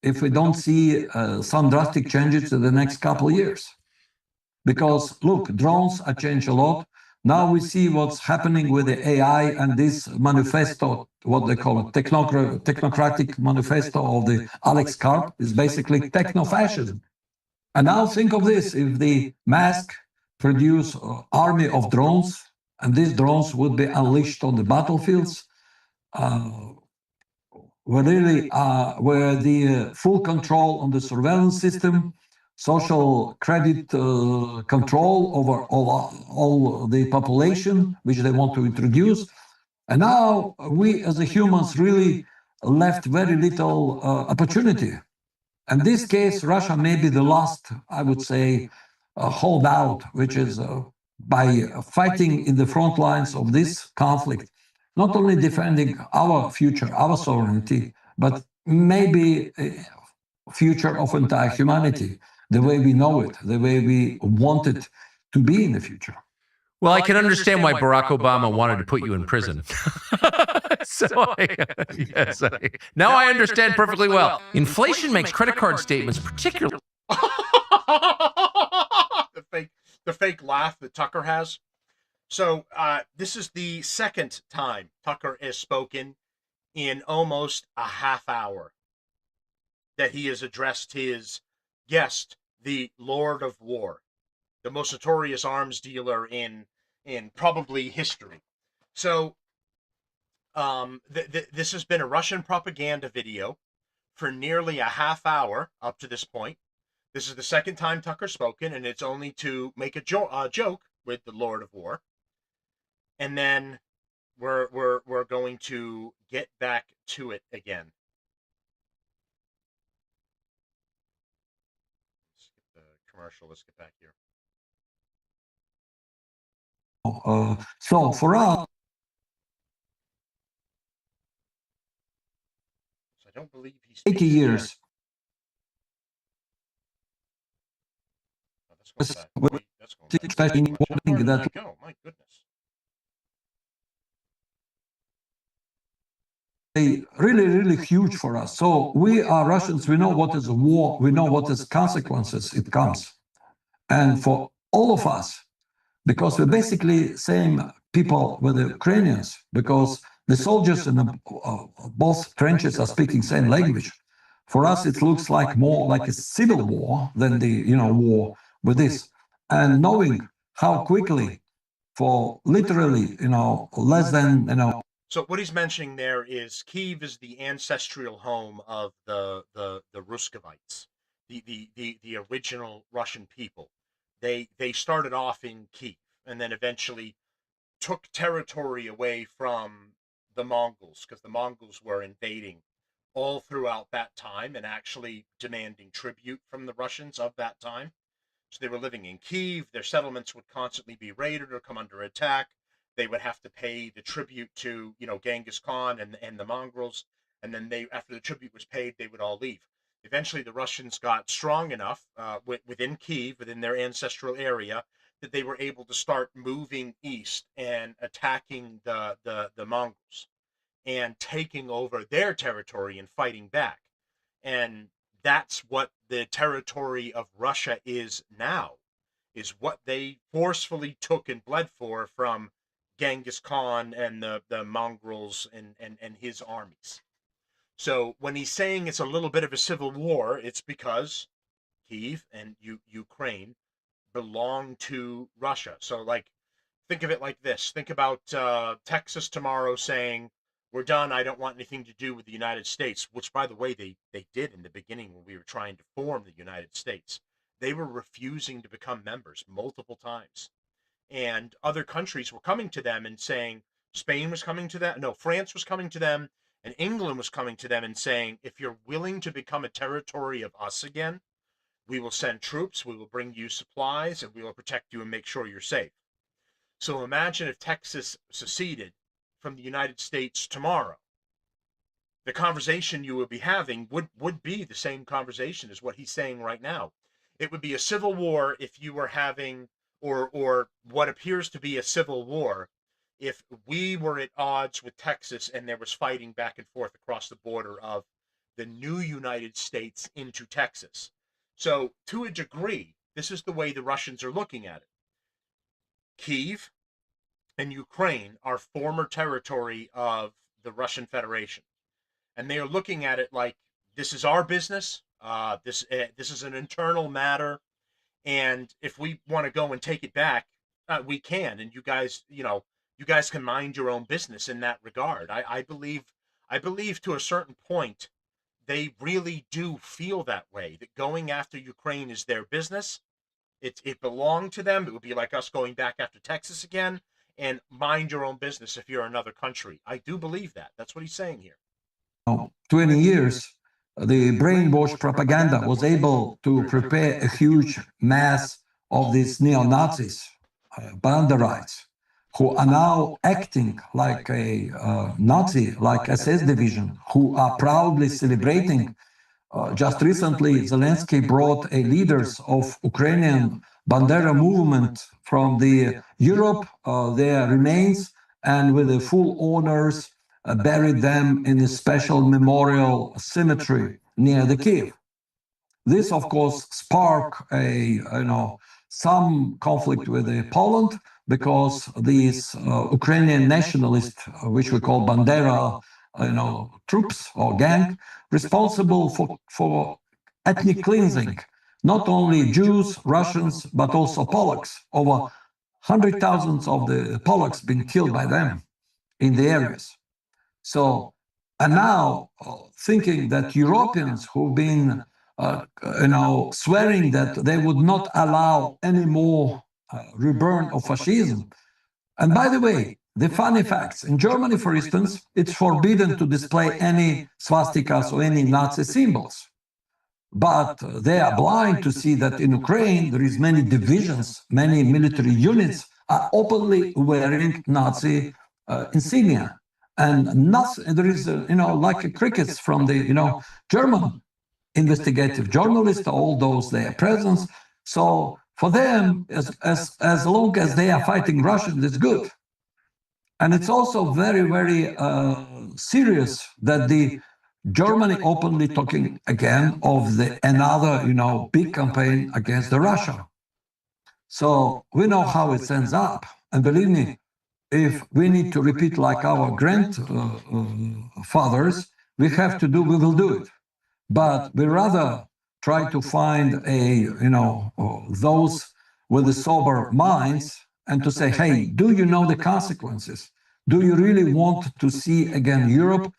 if we don't see some drastic changes in the next couple of years. Because look, drones are changed a lot. Now we see what's happening with the AI and this manifesto, what they call it, technocratic manifesto of the Alex Karp is basically techno-fascism. And now think of this, if the mask produce army of drones, and these drones would be unleashed on the battlefields, where the full control on the surveillance system, social credit control over all the population, which they want to introduce. And now we as the humans really left very little opportunity. In this case, Russia may be the last, I would say, holdout, which is by fighting in the front lines of this conflict, not only defending our future, our sovereignty, but maybe future of entire humanity, the way we know it, the way we want it to be in the future. Well, I can understand why Barack Obama wanted to put you in prison. Now I understand perfectly well. Inflation makes credit card statements particularly... the fake laugh that Tucker has. So this is the second time Tucker has spoken in almost a half hour that he has addressed his guest, the Lord of War, the most notorious arms dealer in probably history. So this has been a Russian propaganda video for nearly a half hour up to this point. This is the second time Tucker's spoken, and it's only to make a joke with the Lord of War. And then we're going to get back to it again. Let's get the commercial. Let's get back here. So for us, I don't believe he's 80 years. That's going back. Go. My goodness. Really, really huge for us. So we are Russians. We know what is a war. We know what is consequences it comes. And for all of us, because we're basically same people with the Ukrainians, because the soldiers in both trenches are speaking same language. For us, it looks like more like a civil war than the war with this. And knowing how quickly, for literally less than So what he's mentioning there is Kyiv is the ancestral home of the Ruskovites, the original Russian people. They started off in Kyiv and then eventually took territory away from the Mongols, because the Mongols were invading all throughout that time and actually demanding tribute from the Russians of that time. So they were living in Kyiv. Their settlements would constantly be raided or come under attack. They would have to pay the tribute to, Genghis Khan and the Mongols. And then after the tribute was paid, they would all leave. Eventually, the Russians got strong enough within Kyiv, within their ancestral area, that they were able to start moving east and attacking the Mongols and taking over their territory and fighting back. And that's what the territory of Russia is now. is what they forcefully took and bled for from Genghis Khan and the Mongols and his armies. So when he's saying it's a little bit of a civil war, it's because Kyiv and Ukraine belong to Russia. So, like, think of it like this. Think about Texas tomorrow saying, we're done. I don't want anything to do with the United States, which, by the way, they did in the beginning when we were trying to form the United States. They were refusing to become members multiple times. And other countries were coming to them and saying, Spain was coming to them. No, France was coming to them. And England was coming to them and saying, if you're willing to become a territory of us again, we will send troops, we will bring you supplies, and we will protect you and make sure you're safe. So imagine if Texas seceded from the United States tomorrow. The conversation you would be having would be the same conversation as what he's saying right now. It would be a civil war if you were having, or what appears to be a civil war, if we were at odds with Texas and there was fighting back and forth across the border of the new United States into Texas. So to a degree, this is the way the Russians are looking at it. Kyiv and Ukraine are former territory of the Russian Federation. And they are looking at it like, this is our business. This is an internal matter. And if we want to go and take it back, we can. And you guys can mind your own business in that regard. I believe to a certain point, they really do feel that way, that going after Ukraine is their business. It belonged to them. It would be like us going back after Texas again, and mind your own business if you're another country. I do believe that. That's what he's saying here. 20 years, the brainwash propaganda was able to prepare a huge mass of these neo-Nazis, Banderites, who are now acting like a Nazi, like SS division, who are proudly celebrating. Just recently, Zelensky brought leaders of Ukrainian Bandera movement from the Europe, their remains, and with the full honors, buried them in a special memorial cemetery near the Kiev. This, of course, sparked some conflict with Poland, because these Ukrainian nationalists, which we call Bandera, troops or gang, responsible for ethnic cleansing, not only Jews, Russians, but also Polacks. Over 100,000 of the Polacks been killed by them in the areas. So, and now thinking that Europeans who've been, swearing that they would not allow any more reborn of fascism. And by the way, the funny facts, in Germany, for instance, it's forbidden to display any swastikas or any Nazi symbols. But they are blind to see that in Ukraine, there is many divisions, many military units are openly wearing Nazi insignia. And there is, like crickets from the, German investigative journalists, all those their presence. So for them, as long as they are fighting Russians, it's good. And it's also very, very serious that the Germany openly talking again of another, big campaign against the Russia. So we know how it ends up. And believe me, if we need to repeat like our grandfathers, we will do it. But we rather try to find those with the sober minds and to say, hey, do you know the consequences? Do you really want to see again Europe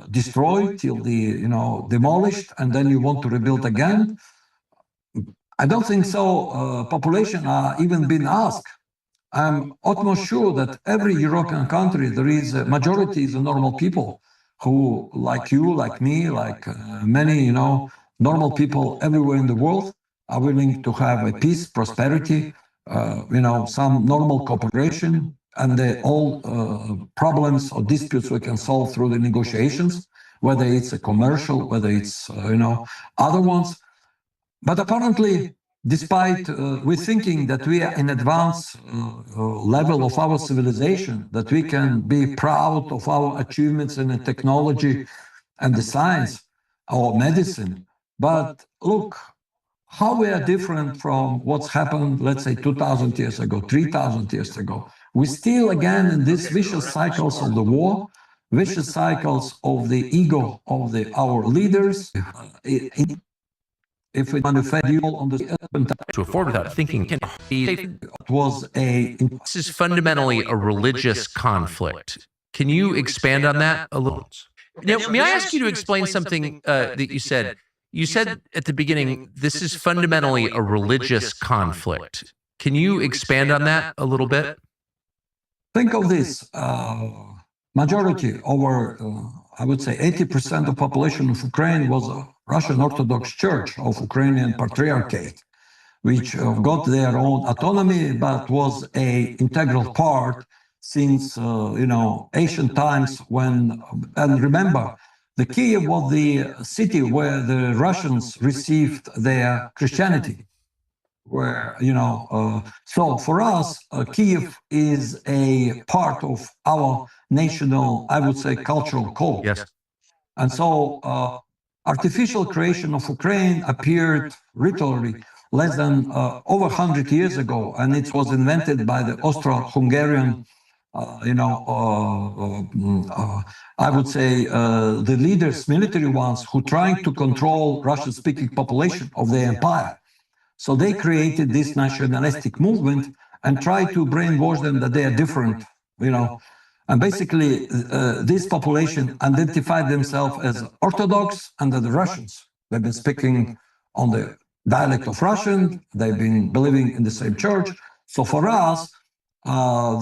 destroyed till demolished, and then you want to rebuild again? I don't think so. Population are even being asked. I'm utmost sure that every European country, there is a majority is normal people who, like you, like me, like many, normal people everywhere in the world, are willing to have a peace, prosperity, some normal cooperation, and all problems or disputes we can solve through the negotiations, whether it's a commercial, whether it's, other ones. But apparently, despite we thinking that we are in advanced level of our civilization, that we can be proud of our achievements in the technology and the science or medicine. But look, how we are different from what's happened, let's say, 2,000 years ago, 3,000 years ago. We still, again, in these vicious cycles of the war, vicious cycles of the ego of our leaders. If we manufacture you on the to afford without thinking. it was This is fundamentally a religious conflict. Can you expand on that a little? Now, may I ask you to explain something that you said? You said at the beginning, this is fundamentally a religious conflict. Can you expand on that a little bit? Think of this. Majority, over, I would say 80% of population of Ukraine was a Russian Orthodox Church of Ukrainian Patriarchate, which got their own autonomy, but was a integral part since, ancient times when, and remember, the Kiev was the city where the Russians received their Christianity. So for us, Kiev is a part of our national, I would say, cultural code. Yes. And so artificial creation of Ukraine appeared literally less than over 100 years ago, and it was invented by the Austro-Hungarian, I would say, the leaders, military ones, who trying to control Russian-speaking population of the empire. So they created this nationalistic movement and tried to brainwash them that they are different, And basically, this population identified themselves as Orthodox under the Russians. They've been speaking on the dialect of Russian. They've been believing in the same church. So for us,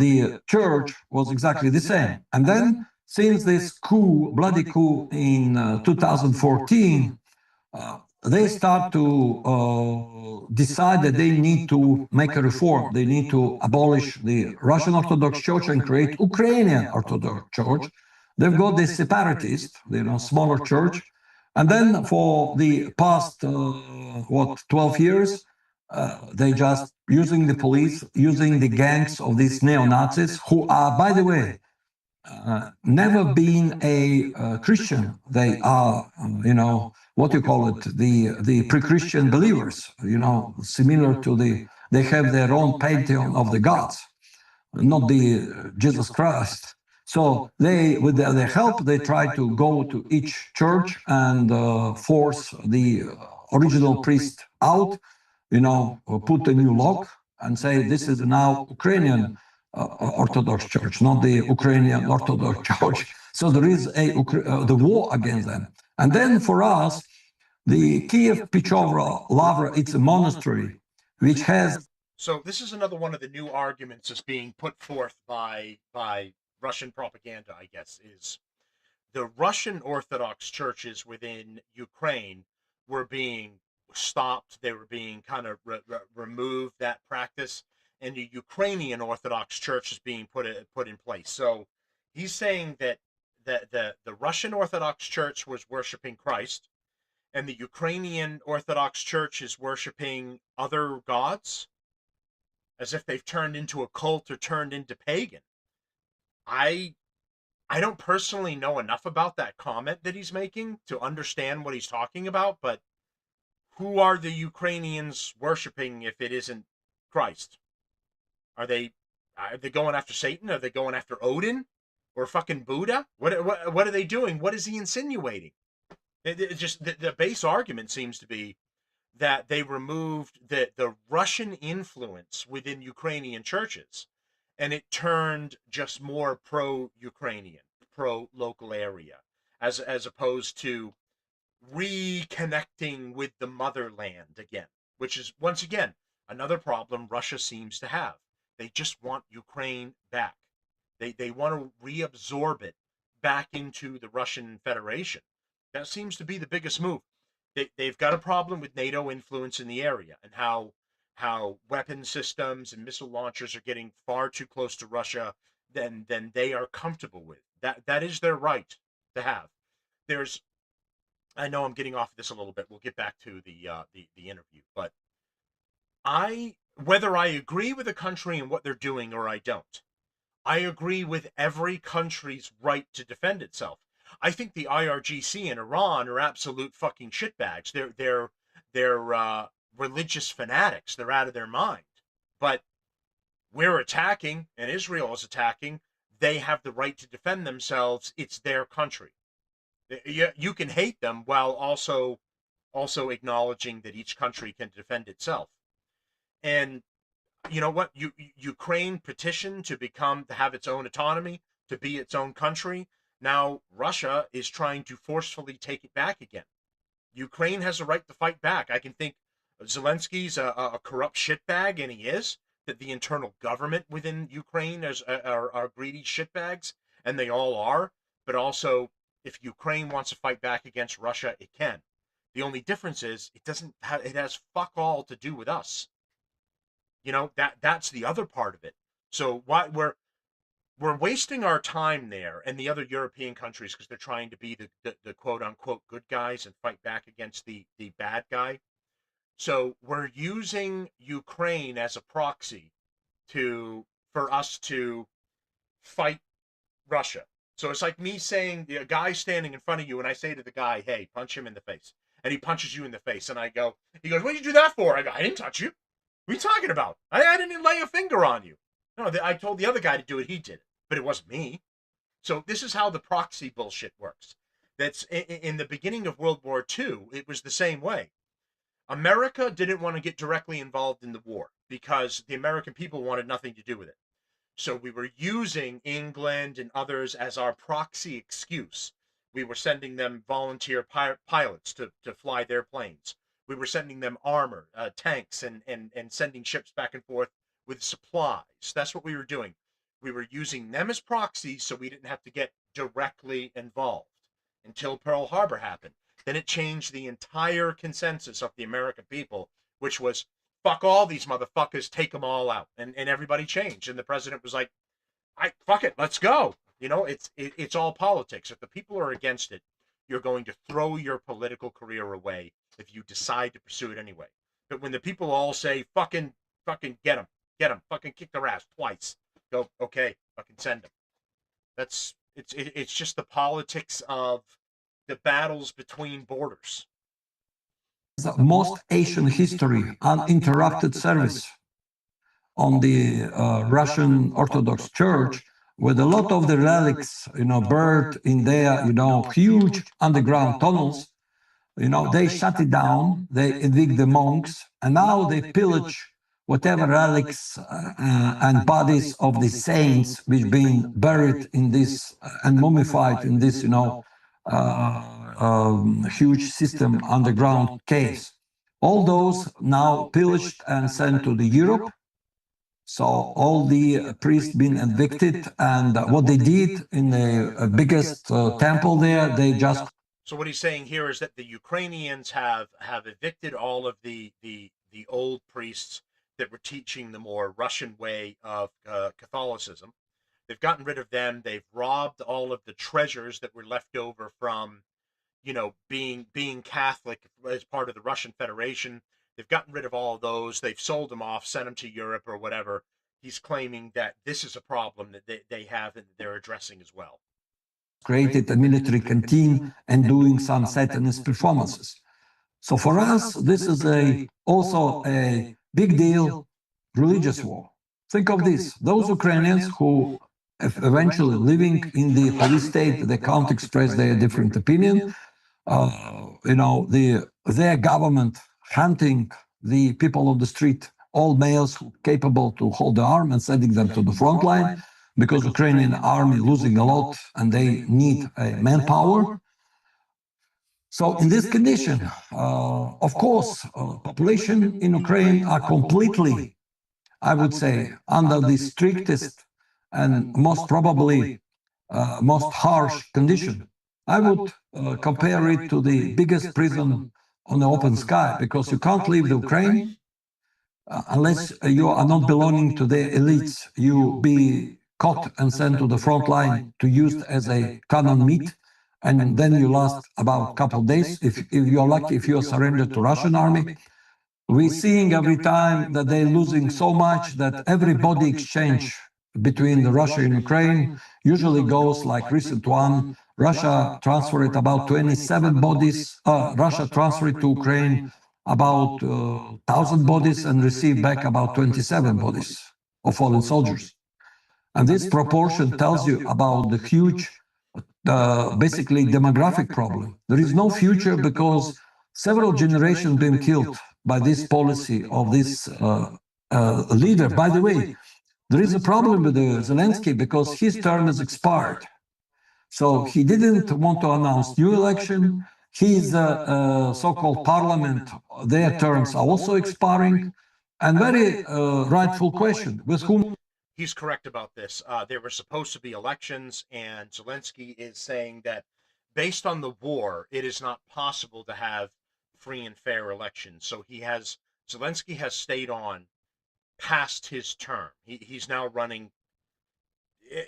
the church was exactly the same. And then, since this coup, bloody coup in 2014, they start to decide that they need to make a reform. They need to abolish the Russian Orthodox Church and create Ukrainian Orthodox Church. They've got the separatist, smaller church. And then for the past, 12 years, they just using the police, using the gangs of these neo-Nazis, who are, by the way, never been a Christian. They are, what you call it, the pre-Christian believers, similar to they have their own pantheon of the gods, not the Jesus Christ. So they, with their help, they try to go to each church and force the original priest out, put a new lock and say, this is now Ukrainian Orthodox Church, not the Ukrainian Orthodox Church. So there is the war against them. And then for us, the Kiev Pechovra Lavra, it's a monastery which has. So this is another one of the new arguments that's being put forth by Russian propaganda, I guess, is the Russian Orthodox churches within Ukraine were being stopped. They were being kind of removed, that practice, and the Ukrainian Orthodox Church is being put in place. So he's saying that the Russian Orthodox Church was worshiping Christ, and the Ukrainian Orthodox Church is worshiping other gods, as if they've turned into a cult or turned into pagan. I don't personally know enough about that comment that he's making to understand what he's talking about, but who are the Ukrainians worshiping if it isn't Christ? Are they going after Satan? Are they going after Odin or fucking Buddha? What are they doing? What is he insinuating? It just the base argument seems to be that they removed the Russian influence within Ukrainian churches, and it turned just more pro-Ukrainian, pro-local area, as opposed to reconnecting with the motherland again, which is, once again, another problem Russia seems to have. They just want Ukraine back. They want to reabsorb it back into the Russian Federation. That seems to be the biggest move. They've got a problem with NATO influence in the area, and how weapon systems and missile launchers are getting far too close to Russia than they are comfortable with. That is their right to have. I know I'm getting off this a little bit. We'll get back to the interview, but whether I agree with a country and what they're doing or I don't, I agree with every country's right to defend itself. I think the IRGC in Iran are absolute fucking shitbags. religious fanatics. They're out of their mind. But we're attacking, and Israel is attacking. They have the right to defend themselves. It's their country. You can hate them while also acknowledging that each country can defend itself. And you know what? Ukraine petitioned to have its own autonomy, to be its own country. Now Russia is trying to forcefully take it back again. Ukraine has a right to fight back. I can think Zelensky's a corrupt shitbag, and he is. That the internal government within Ukraine are greedy shitbags, and they all are. But also, if Ukraine wants to fight back against Russia, it can. The only difference is it has fuck all to do with us. You know, that's the other part of it. So why we're wasting our time there and the other European countries because they're trying to be the quote unquote good guys and fight back against the bad guy. So we're using Ukraine as a proxy for us to fight Russia. So it's like me saying, a guy standing in front of you, and I say to the guy, hey, punch him in the face. And he punches you in the face. And he goes, what did you do that for? I go, I didn't touch you. What are you talking about? I didn't lay a finger on you. No, I told the other guy to do it. He did it. But it wasn't me. So this is how the proxy bullshit works. That's in the beginning of World War II, it was the same way. America didn't want to get directly involved in the war because the American people wanted nothing to do with it. So we were using England and others as our proxy excuse. We were sending them volunteer pilots to fly their planes. We were sending them armor, tanks, and sending ships back and forth with supplies. That's what we were doing. We were using them as proxies so we didn't have to get directly involved until Pearl Harbor happened. Then it changed the entire consensus of the American people, which was, fuck all these motherfuckers, take them all out. And everybody changed. And the president was like, fuck it, let's go. You know, it's all politics. If the people are against it, you're going to throw your political career away if you decide to pursue it anyway. But when the people all say, fucking get them, fucking kick their ass twice, go, okay, fucking send them. It's just the politics of the battles between borders. The most ancient history, uninterrupted service on the Russian Orthodox Church, with a lot of the relics, buried in their, huge underground tunnels. They shut it down, they evict the monks, and now they pillage whatever relics and bodies of the saints which been buried in this and mummified in this, huge system underground caves. All those now pillaged and sent to the Europe. So all the priests been evicted, and what they did in the biggest temple there, they just. So what he's saying here is that the Ukrainians have evicted all of the old priests that were teaching the more Russian way of Catholicism. They've gotten rid of them. They've robbed all of the treasures that were left over from, being Catholic as part of the Russian Federation. They've gotten rid of all of those. They've sold them off, sent them to Europe or whatever. He's claiming that this is a problem that they have and they're addressing as well. Created a military canteen and doing some Satanist performances. So for us, this is also a big deal religious war. Think of this. Those Ukrainians who eventually living in the police state, they can't express their different opinion. Their government hunting the people on the street, all males capable to hold the arm and sending them to the front line because Ukrainian army losing a lot and they need manpower. So in this condition, of course, population in Ukraine are completely, I would say, under the strictest and most probably most harsh condition. I would compare it to the biggest prison on the open sky, because you can't leave the Ukraine unless you are not belonging to the elites. You be caught and sent to the front line to used as a cannon meat, and then you last about a couple of days. If you're lucky, if you're surrendered to Russian army. We're seeing every time that they're losing so much that every body exchange between the Russia and Ukraine usually goes like recent one. Russia transferred about 27 bodies. Russia transferred to Ukraine about 1,000 bodies and received back about 27 bodies of fallen soldiers. And this proportion tells you about the huge, basically demographic problem. There is no future because several generations been killed by this policy of this leader. By the way, there is a problem with Zelensky because his term is expired. So he didn't want to announce new election. His so-called parliament, their terms are also expiring. And very rightful question, with whom? He's correct about this. There were supposed to be elections, and Zelensky is saying that based on the war, it is not possible to have free and fair elections. So Zelensky has stayed on past his term. He's now running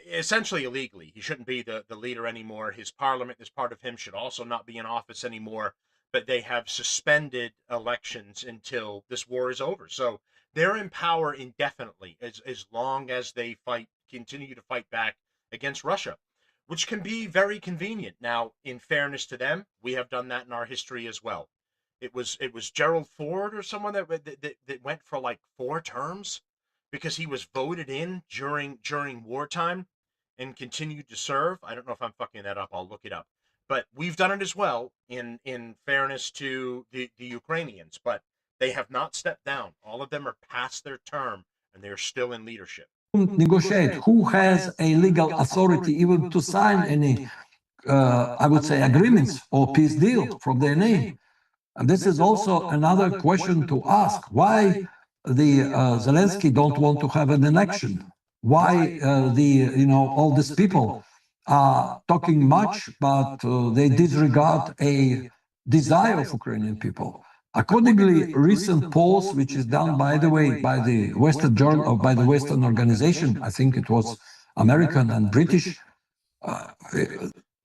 essentially illegally. He shouldn't be the leader anymore. His parliament, as part of him, should also not be in office anymore. But they have suspended elections until this war is over. So they're in power indefinitely as long as they continue to fight back against Russia, which can be very convenient. Now, in fairness to them, we have done that in our history as well. It was Gerald Ford or someone that went for like 4 terms because he was voted in during wartime and continued to serve. I don't know if I'm fucking that up. I'll look it up. But we've done it as well in fairness to the Ukrainians. But they have not stepped down. All of them are past their term, and they're still in leadership. Negotiate. Who has a legal authority even to sign any, I would say, agreements or peace deal from their name? And this is also another question to ask. Why the Zelensky don't want to have an election? Why all these people are talking much, but they disregard a desire of Ukrainian people? Accordingly, recent polls, which is done, by the way, by the Western Journal, or by the Western organization, I think it was American and British.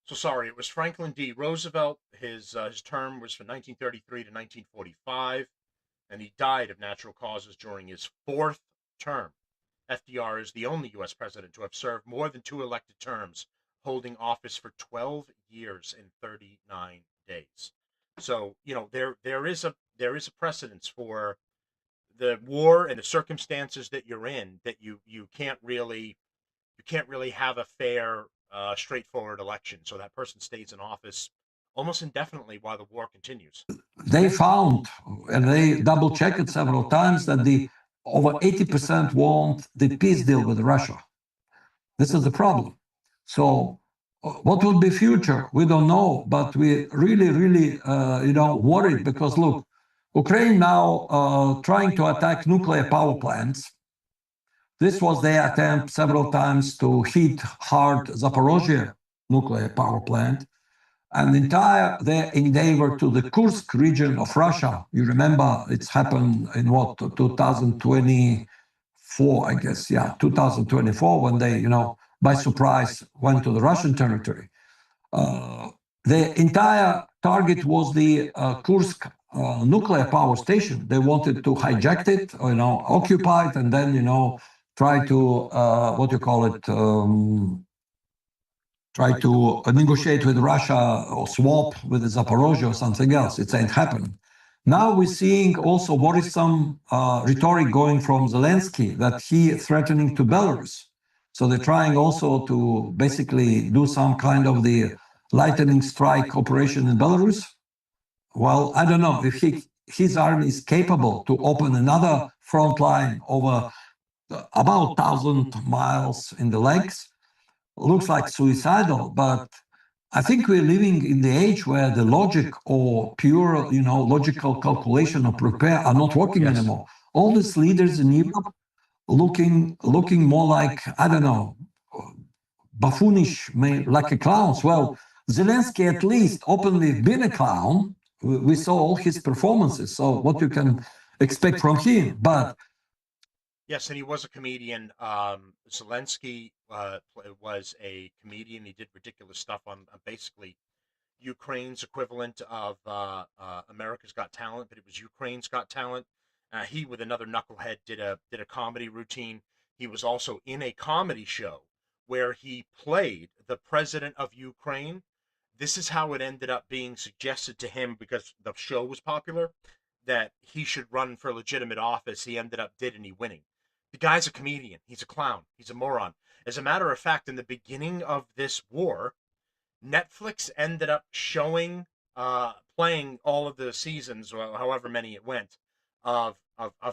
So sorry, it was Franklin D. Roosevelt. His term was from 1933 to 1945, and he died of natural causes during his 4th term. FDR is the only U.S. president to have served more than 2 elected terms, holding office for 12 years and 39 days. So, there is a precedence for the war and the circumstances that you're in, that you can't really have a fair, straightforward election. So that person stays in office almost indefinitely while the war continues. They found, and they double-checked it several times, that the over 80% want the peace deal with Russia. This is the problem. So what will be future? We don't know, but we really, really, worried because look, Ukraine now trying to attack nuclear power plants. This was their attempt several times to hit hard Zaporozhye nuclear power plant, and their endeavor to the Kursk region of Russia. You remember it's happened in 2024, I guess, 2024, when they, by surprise, went to the Russian territory. The entire target was the Kursk nuclear power station. They wanted to hijack it, occupy it, and then, try to, try to negotiate with Russia or swap with Zaporozhye or something else. It ain't happened. Now we're seeing also worrisome rhetoric going from Zelensky that he threatening to Belarus. So they're trying also to basically do some kind of the lightning strike operation in Belarus. Well, I don't know if his army is capable to open another front line over about 1,000 miles in the lakes. Looks like suicidal, but I think we're living in the age where the logic or pure, logical calculation or prepare are not working anymore. All these leaders in Europe looking more like, I don't know, buffoonish, like a clowns. Well, Zelensky at least openly been a clown. We saw all his performances, so what you can expect from him, but yes, and he was a comedian. Zelensky was a comedian. He did ridiculous stuff on basically Ukraine's equivalent of America's Got Talent, but it was Ukraine's Got Talent. He, with another knucklehead, did a comedy routine. He was also in a comedy show where he played the president of Ukraine. This is how it ended up being suggested to him because the show was popular. that he should run for legitimate office, he ended up winning. The guy's a comedian. He's a clown. He's a moron. As a matter of fact, in the beginning of this war, Netflix ended up showing, playing all of the seasons, or however many it went, of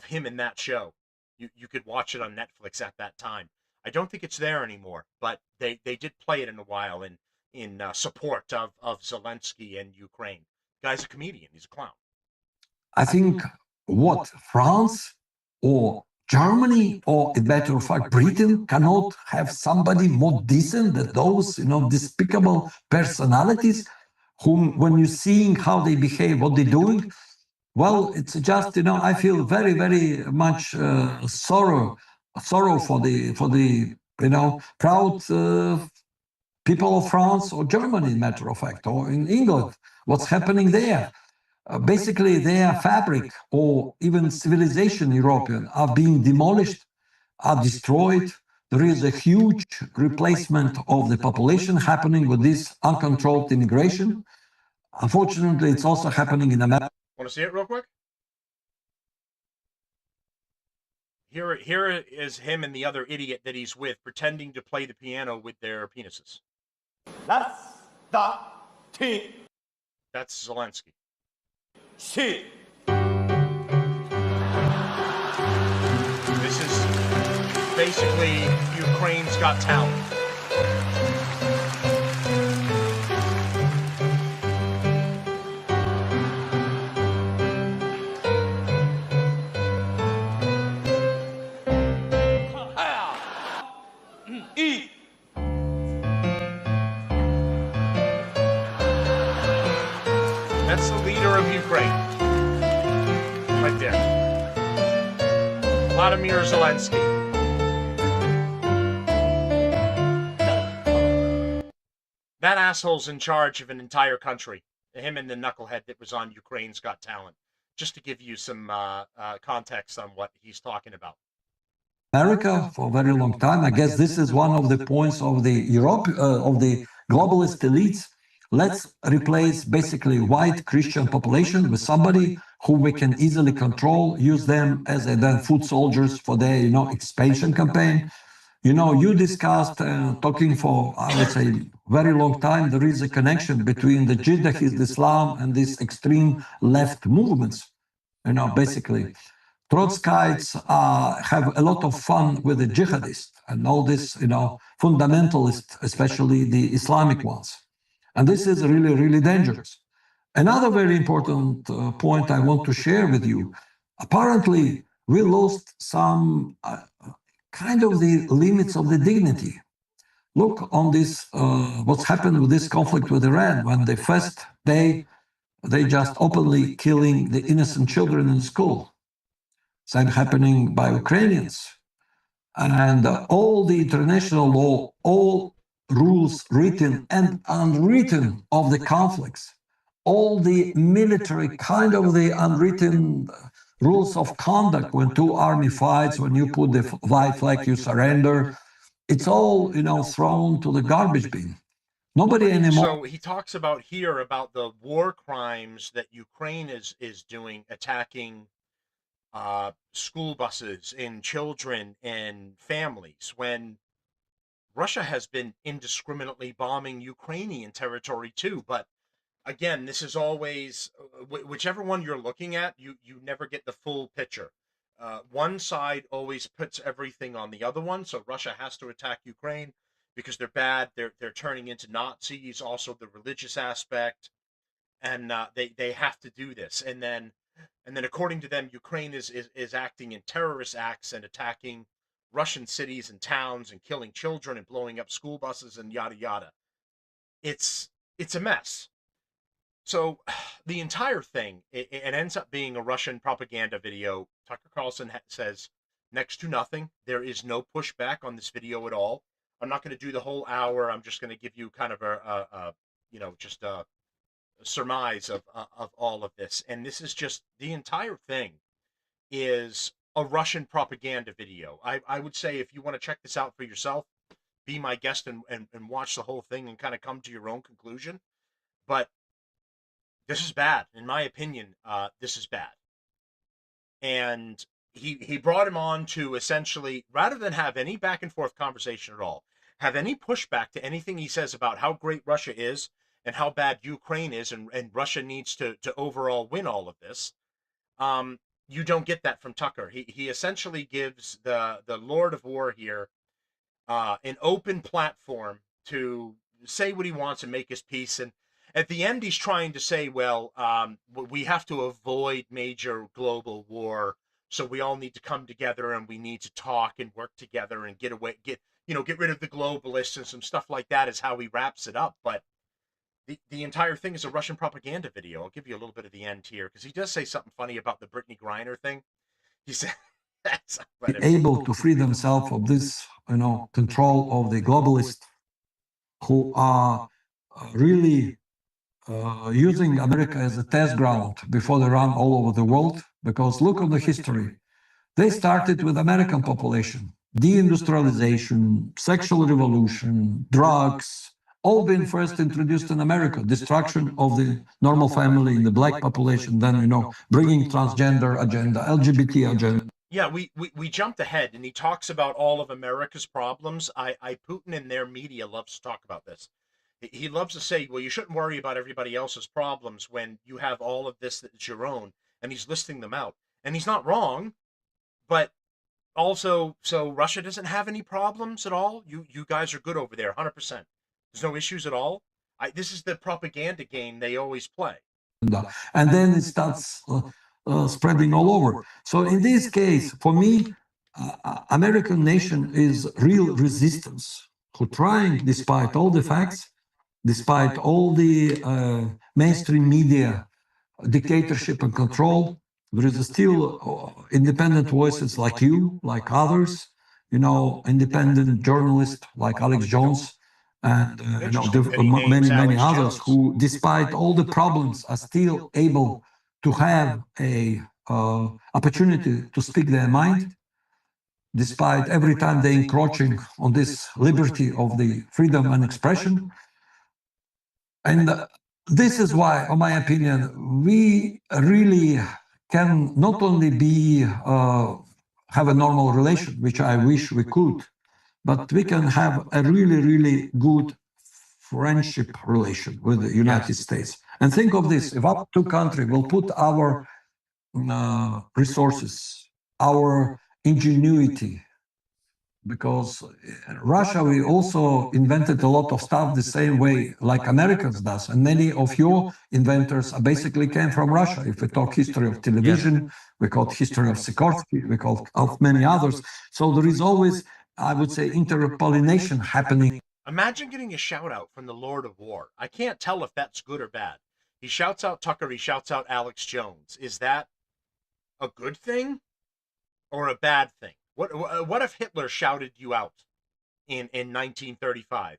him in that show. You could watch it on Netflix at that time. I don't think it's there anymore, but they did play it in a while in support of Zelensky and Ukraine. The guy's a comedian. He's a clown. I think what France or Germany, or a matter of fact, Britain cannot have somebody more decent than those, despicable personalities whom, when you're seeing how they behave, what they're doing, well, it's just, I feel very, very much sorrow for the proud people of France or Germany, matter of fact, or in England, what's happening there. Basically, their fabric or even civilization, European, are being demolished, are destroyed. There is a huge replacement of the population happening with this uncontrolled immigration. Unfortunately, it's also happening in America. Want to see it real quick? Here is him and the other idiot that he's with pretending to play the piano with their penises. That's Zelensky. This is basically Ukraine's Got Talent. That's the leader of Ukraine. Right there. Vladimir Zelensky. That asshole's in charge of an entire country. Him and the knucklehead that was on Ukraine's Got Talent. Just to give you some context on what he's talking about. America for a very long time. I guess this is one of the points of the of the globalist elites. Let's replace basically white Christian population with somebody who we can easily control, use them as then foot soldiers for their expansion campaign. You discussed talking for, I would say, very long time. There is a connection between the Jihadist Islam and these extreme left movements. Basically, Trotskyites have a lot of fun with the jihadists and all this, fundamentalists, especially the Islamic ones. And this is really, really dangerous. Another very important point I want to share with you. Apparently, we lost some kind of the limits of the dignity. Look on this, what's happened with this conflict with Iran, when the first day, they just openly killing the innocent children in school. Same happening by Ukrainians. And all the international law, all rules written and unwritten of the conflicts, all the military kind of the unwritten rules of conduct when two army fights, when you put the white flag, you surrender, it's all, thrown to the garbage bin. Nobody anymore. So he talks about here about the war crimes that Ukraine is doing, attacking school buses and children and families, when Russia has been indiscriminately bombing Ukrainian territory too. But again, this is always, whichever one you're looking at, you never get the full picture. One side always puts everything on the other one. So Russia has to attack Ukraine because they're bad. They're turning into Nazis. Also the religious aspect, and they have to do this. And then according to them, Ukraine is acting in terrorist acts and attacking Russian cities and towns and killing children and blowing up school buses and yada yada. It's a mess. So the entire thing, it ends up being a Russian propaganda video. Tucker Carlson says next to nothing. There is no pushback on this video at all. I'm not going to do the whole hour. I'm just going to give you kind of a surmise of all of this. And this is just, the entire thing is a Russian propaganda video. I would say if you want to check this out for yourself, be my guest and watch the whole thing and kind of come to your own conclusion. But this is bad. In my opinion, this is bad. and he brought him on to essentially, rather than have any back and forth conversation at all, have any pushback to anything he says about how great Russia is and how bad Ukraine is, and Russia needs to overall win all of this. You don't get that from Tucker. He essentially gives the Lord of War here an open platform to say what he wants and make his peace. And at the end, he's trying to say, well, we have to avoid major global war, so we all need to come together and we need to talk and work together and get rid of the globalists and some stuff like that is how he wraps it up. But the entire thing is a Russian propaganda video. I'll give you a little bit of the end here, because he does say something funny about the Brittany Griner thing. He said that's able to free themselves of this, control of the globalists who are really using America as a test ground before they run all over the world. Because look at the history. They started with American population, deindustrialization, sexual revolution, drugs, all being first introduced in America, destruction of the normal family in the black population, then, bringing transgender agenda, LGBT agenda. Yeah, we jumped ahead, and he talks about all of America's problems. Putin in their media loves to talk about this. He loves to say, well, you shouldn't worry about everybody else's problems when you have all of this that's your own, and he's listing them out. And he's not wrong, but also, so Russia doesn't have any problems at all? You guys are good over there, 100%. There's no issues at all? This is the propaganda game they always play. And then it starts spreading all over. So in this case, for me, American nation is real resistance, who trying, despite all the facts, despite all the mainstream media dictatorship and control, there is still independent voices like you, like others, independent journalists like Alex Jones, and many others who, despite all the problems, are still able to have a opportunity to speak their mind, despite every time they're encroaching on this liberty of the freedom and expression. And this is why, in my opinion, we really can not only be have a normal relation, which I wish we could, but we can have a really, really good friendship relation with the United States. And think of this, if our two countries will put our resources, our ingenuity, because Russia, we also invented a lot of stuff the same way like Americans does. And many of your inventors basically came from Russia. If we talk history of television, we call it history of Sikorsky, we call it of many others. So there is always, I would say, interpollination happening. Imagine getting a shout out from the Lord of War. I can't tell if that's good or bad. He shouts out Tucker, he shouts out Alex Jones. Is that a good thing or a bad thing? What if Hitler shouted you out in 1935?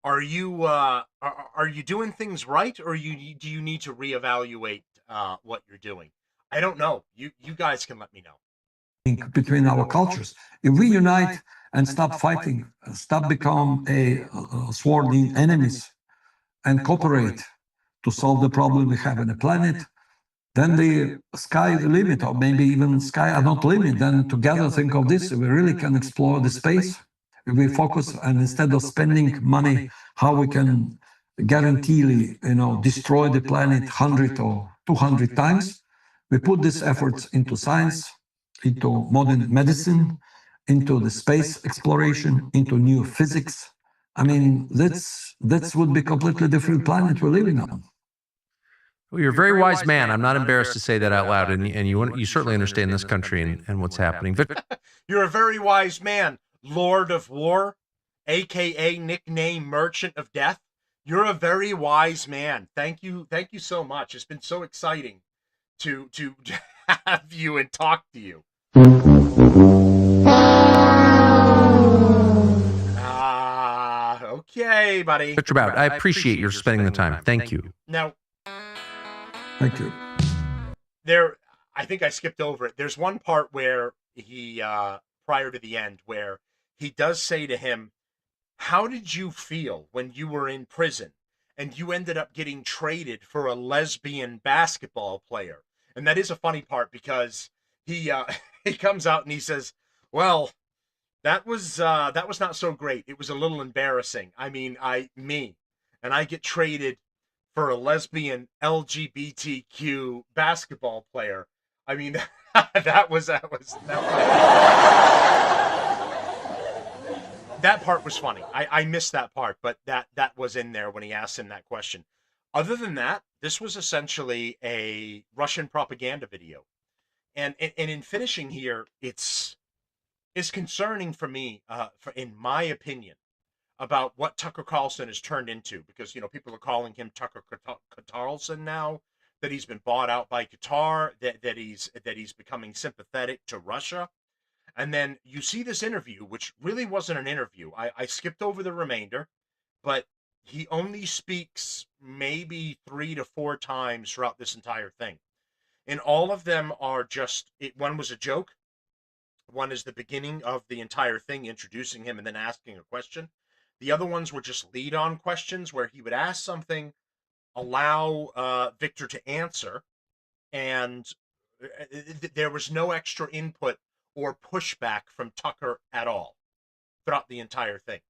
Are you doing things right, or do you need to reevaluate what you're doing? I don't know. You guys can let me know. Between our cultures, if we unite and stop fighting, stop become a sworn enemies, and cooperate to solve the problem we have in the planet, then the sky is the limit, or maybe even sky are not limit. Then together think of this, we really can explore the space. If we focus, and instead of spending money, how we can guaranteely, destroy the planet 100 or 200 times, we put these efforts into science, into modern medicine, into the space exploration, into new physics. I mean, that would be completely different planet we're living on. Well, you're a very wise man. I'm not embarrassed to say that out loud, and you certainly understand this country and what's happening. You're a very wise man, Lord of War, aka nickname Merchant of Death. You're a very wise man. Thank you so much. It's been so exciting to have you and talk to you. Okay, buddy. Mr. Bout, I appreciate your spending the time. Thank you. Now, thank you. I think I skipped over it. There's one part where he, prior to the end, where he does say to him, how did you feel when you were in prison and you ended up getting traded for a lesbian basketball player? And that is a funny part because he he comes out and he says, "Well, that was not so great. It was a little embarrassing. I mean, and I get traded for a lesbian LGBTQ basketball player. I mean, that part was funny. I missed that part, but that was in there when he asked him that question. Other than that, this was essentially a Russian propaganda video. And in finishing here, it's concerning for me, in my opinion, about what Tucker Carlson has turned into, because people are calling him Tucker Carlson now, that he's been bought out by Qatar, that he's becoming sympathetic to Russia. And then you see this interview, which really wasn't an interview. I skipped over the remainder, but he only speaks maybe 3 to 4 times throughout this entire thing. And all of them are just, one was a joke. One is the beginning of the entire thing, introducing him and then asking a question. The other ones were just lead-on questions where he would ask something, allow Victor to answer, and there was no extra input or pushback from Tucker at all throughout the entire thing.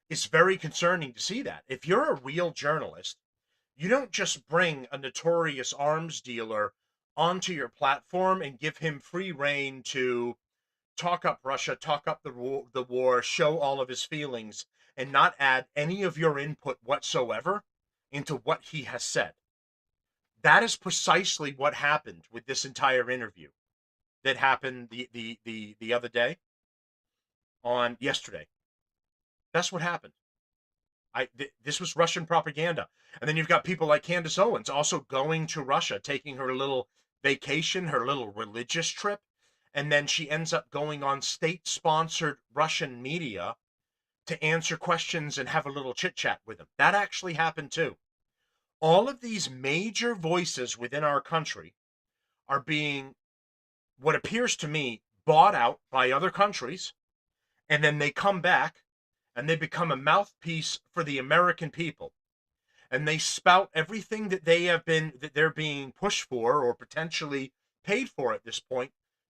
It's very concerning to see that. If you're a real journalist, you don't just bring a notorious arms dealer onto your platform and give him free rein to talk up Russia, talk up the war, show all of his feelings, and not add any of your input whatsoever into what he has said. That is precisely what happened with this entire interview that happened the other day, on yesterday. That's what happened. This was Russian propaganda. And then you've got people like Candace Owens also going to Russia, taking her little vacation, her little religious trip, and then she ends up going on state-sponsored Russian media to answer questions and have a little chit-chat with them. That actually happened too. All of these major voices within our country are being, what appears to me, bought out by other countries, and then they come back and they become a mouthpiece for the American people. And they spout everything that they're being pushed for or potentially paid for at this point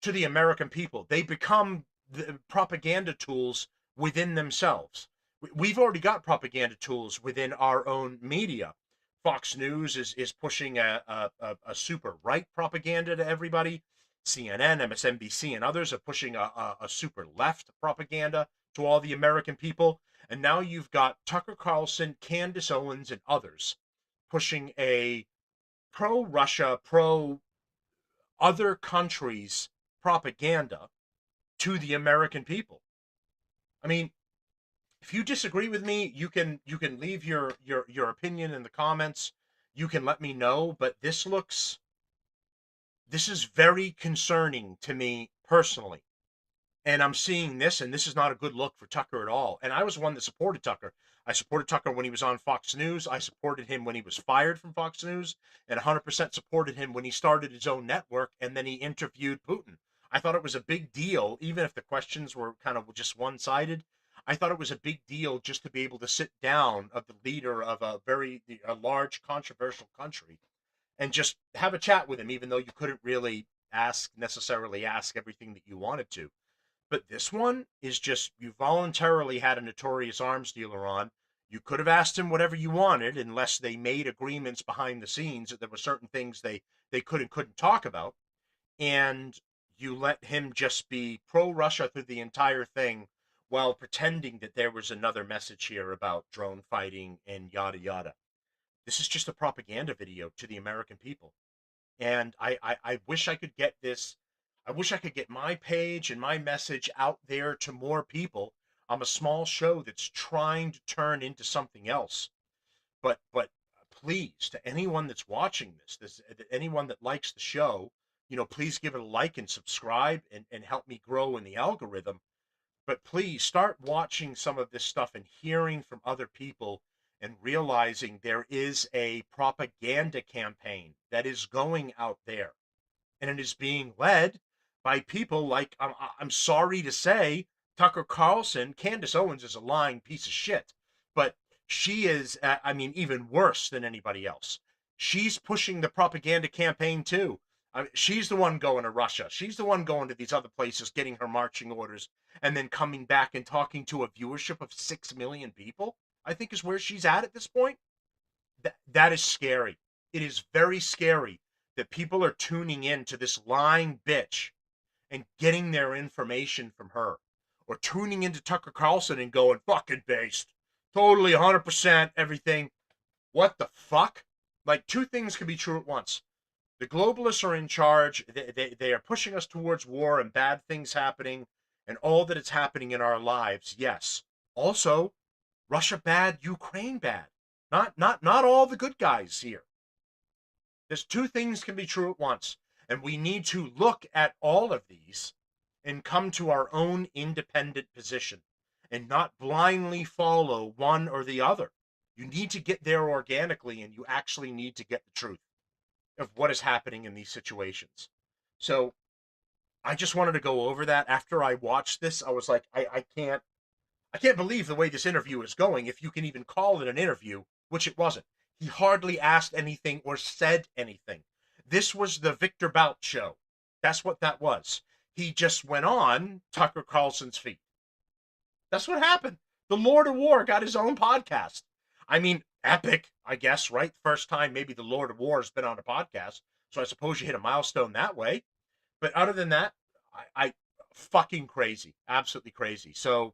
to the American people. They become the propaganda tools within themselves. We've already got propaganda tools within our own media. Fox News is pushing a super right propaganda to everybody. CNN, MSNBC, and others are pushing a super left propaganda to all the American people. And now you've got Tucker Carlson, Candace Owens, and others pushing a pro-Russia, pro-other countries propaganda to the American people. I mean, if you disagree with me, you can leave your opinion in the comments. You can let me know, but this is very concerning to me personally. And I'm seeing this, and this is not a good look for Tucker at all. And I was one that supported Tucker. I supported Tucker when he was on Fox News. I supported him when he was fired from Fox News, and 100% supported him when he started his own network, and then he interviewed Putin. I thought it was a big deal, even if the questions were kind of just one-sided. I thought it was a big deal just to be able to sit down of the leader of a large, controversial country and just have a chat with him, even though you couldn't really necessarily ask everything that you wanted to. But this one is just, you voluntarily had a notorious arms dealer on. You could have asked him whatever you wanted, unless they made agreements behind the scenes that there were certain things they could and couldn't talk about. And you let him just be pro-Russia through the entire thing while pretending that there was another message here about drone fighting and yada yada. This is just a propaganda video to the American people. And I wish I could get this. I wish I could get my page and my message out there to more people. I'm a small show that's trying to turn into something else. But please, to anyone that's watching this, anyone that likes the show, please give it a like and subscribe and help me grow in the algorithm. But please start watching some of this stuff and hearing from other people and realizing there is a propaganda campaign that is going out there. And it is being led by people like, I'm sorry to say, Tucker Carlson. Candace Owens is a lying piece of shit. But she is, even worse than anybody else. She's pushing the propaganda campaign too. I mean, she's the one going to Russia. She's the one going to these other places, getting her marching orders, and then coming back and talking to a viewership of 6 million people, I think is where she's at this point. That is scary. It is very scary that people are tuning in to this lying bitch and getting their information from her, or tuning into Tucker Carlson and going, fucking based. Totally 100% everything. What the fuck? Like, two things can be true at once. The globalists are in charge. They are pushing us towards war and bad things happening and all that is happening in our lives. Yes. Also, Russia bad, Ukraine bad. Not all the good guys here. There's two things can be true at once. And we need to look at all of these and come to our own independent position and not blindly follow one or the other. You need to get there organically, and you actually need to get the truth of what is happening in these situations. So I just wanted to go over that. After I watched this, I was like, I can't believe the way this interview is going, if you can even call it an interview, which it wasn't. He hardly asked anything or said anything. This was the Victor Bout show. That's what that was. He just went on Tucker Carlson's feet. That's what happened. The Lord of War got his own podcast. I mean, epic, I guess, right? First time maybe the Lord of War has been on a podcast. So I suppose you hit a milestone that way. But other than that, I fucking crazy. Absolutely crazy. So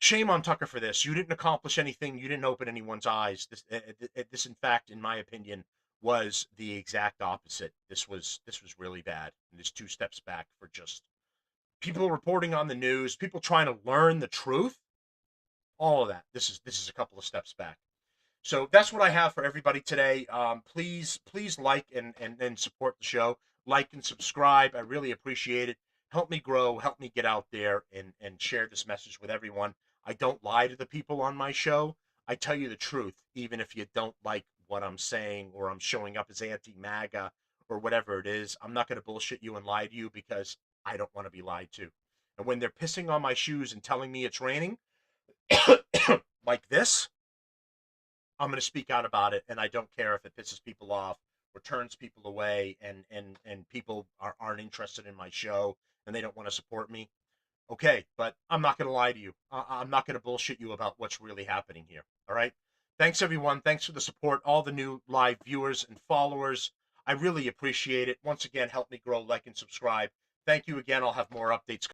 shame on Tucker for this. You didn't accomplish anything. You didn't open anyone's eyes. This, in fact, in my opinion, was the exact opposite. This was really bad. And there's two steps back for just people reporting on the news, people trying to learn the truth. All of that. This is a couple of steps back. So that's what I have for everybody today. Please like and support the show. Like and subscribe. I really appreciate it. Help me grow. Help me get out there and share this message with everyone. I don't lie to the people on my show. I tell you the truth, even if you don't like what I'm saying, or I'm showing up as anti-MAGA or whatever it is. I'm not going to bullshit you and lie to you, because I don't want to be lied to. And when they're pissing on my shoes and telling me it's raining, like this, I'm going to speak out about it, and I don't care if it pisses people off or turns people away, and people aren't interested in my show and they don't want to support me. Okay, but I'm not going to lie to you. I'm not going to bullshit you about what's really happening here. All right? Thanks, everyone. Thanks for the support, all the new live viewers and followers. I really appreciate it. Once again, help me grow, like, and subscribe. Thank you again. I'll have more updates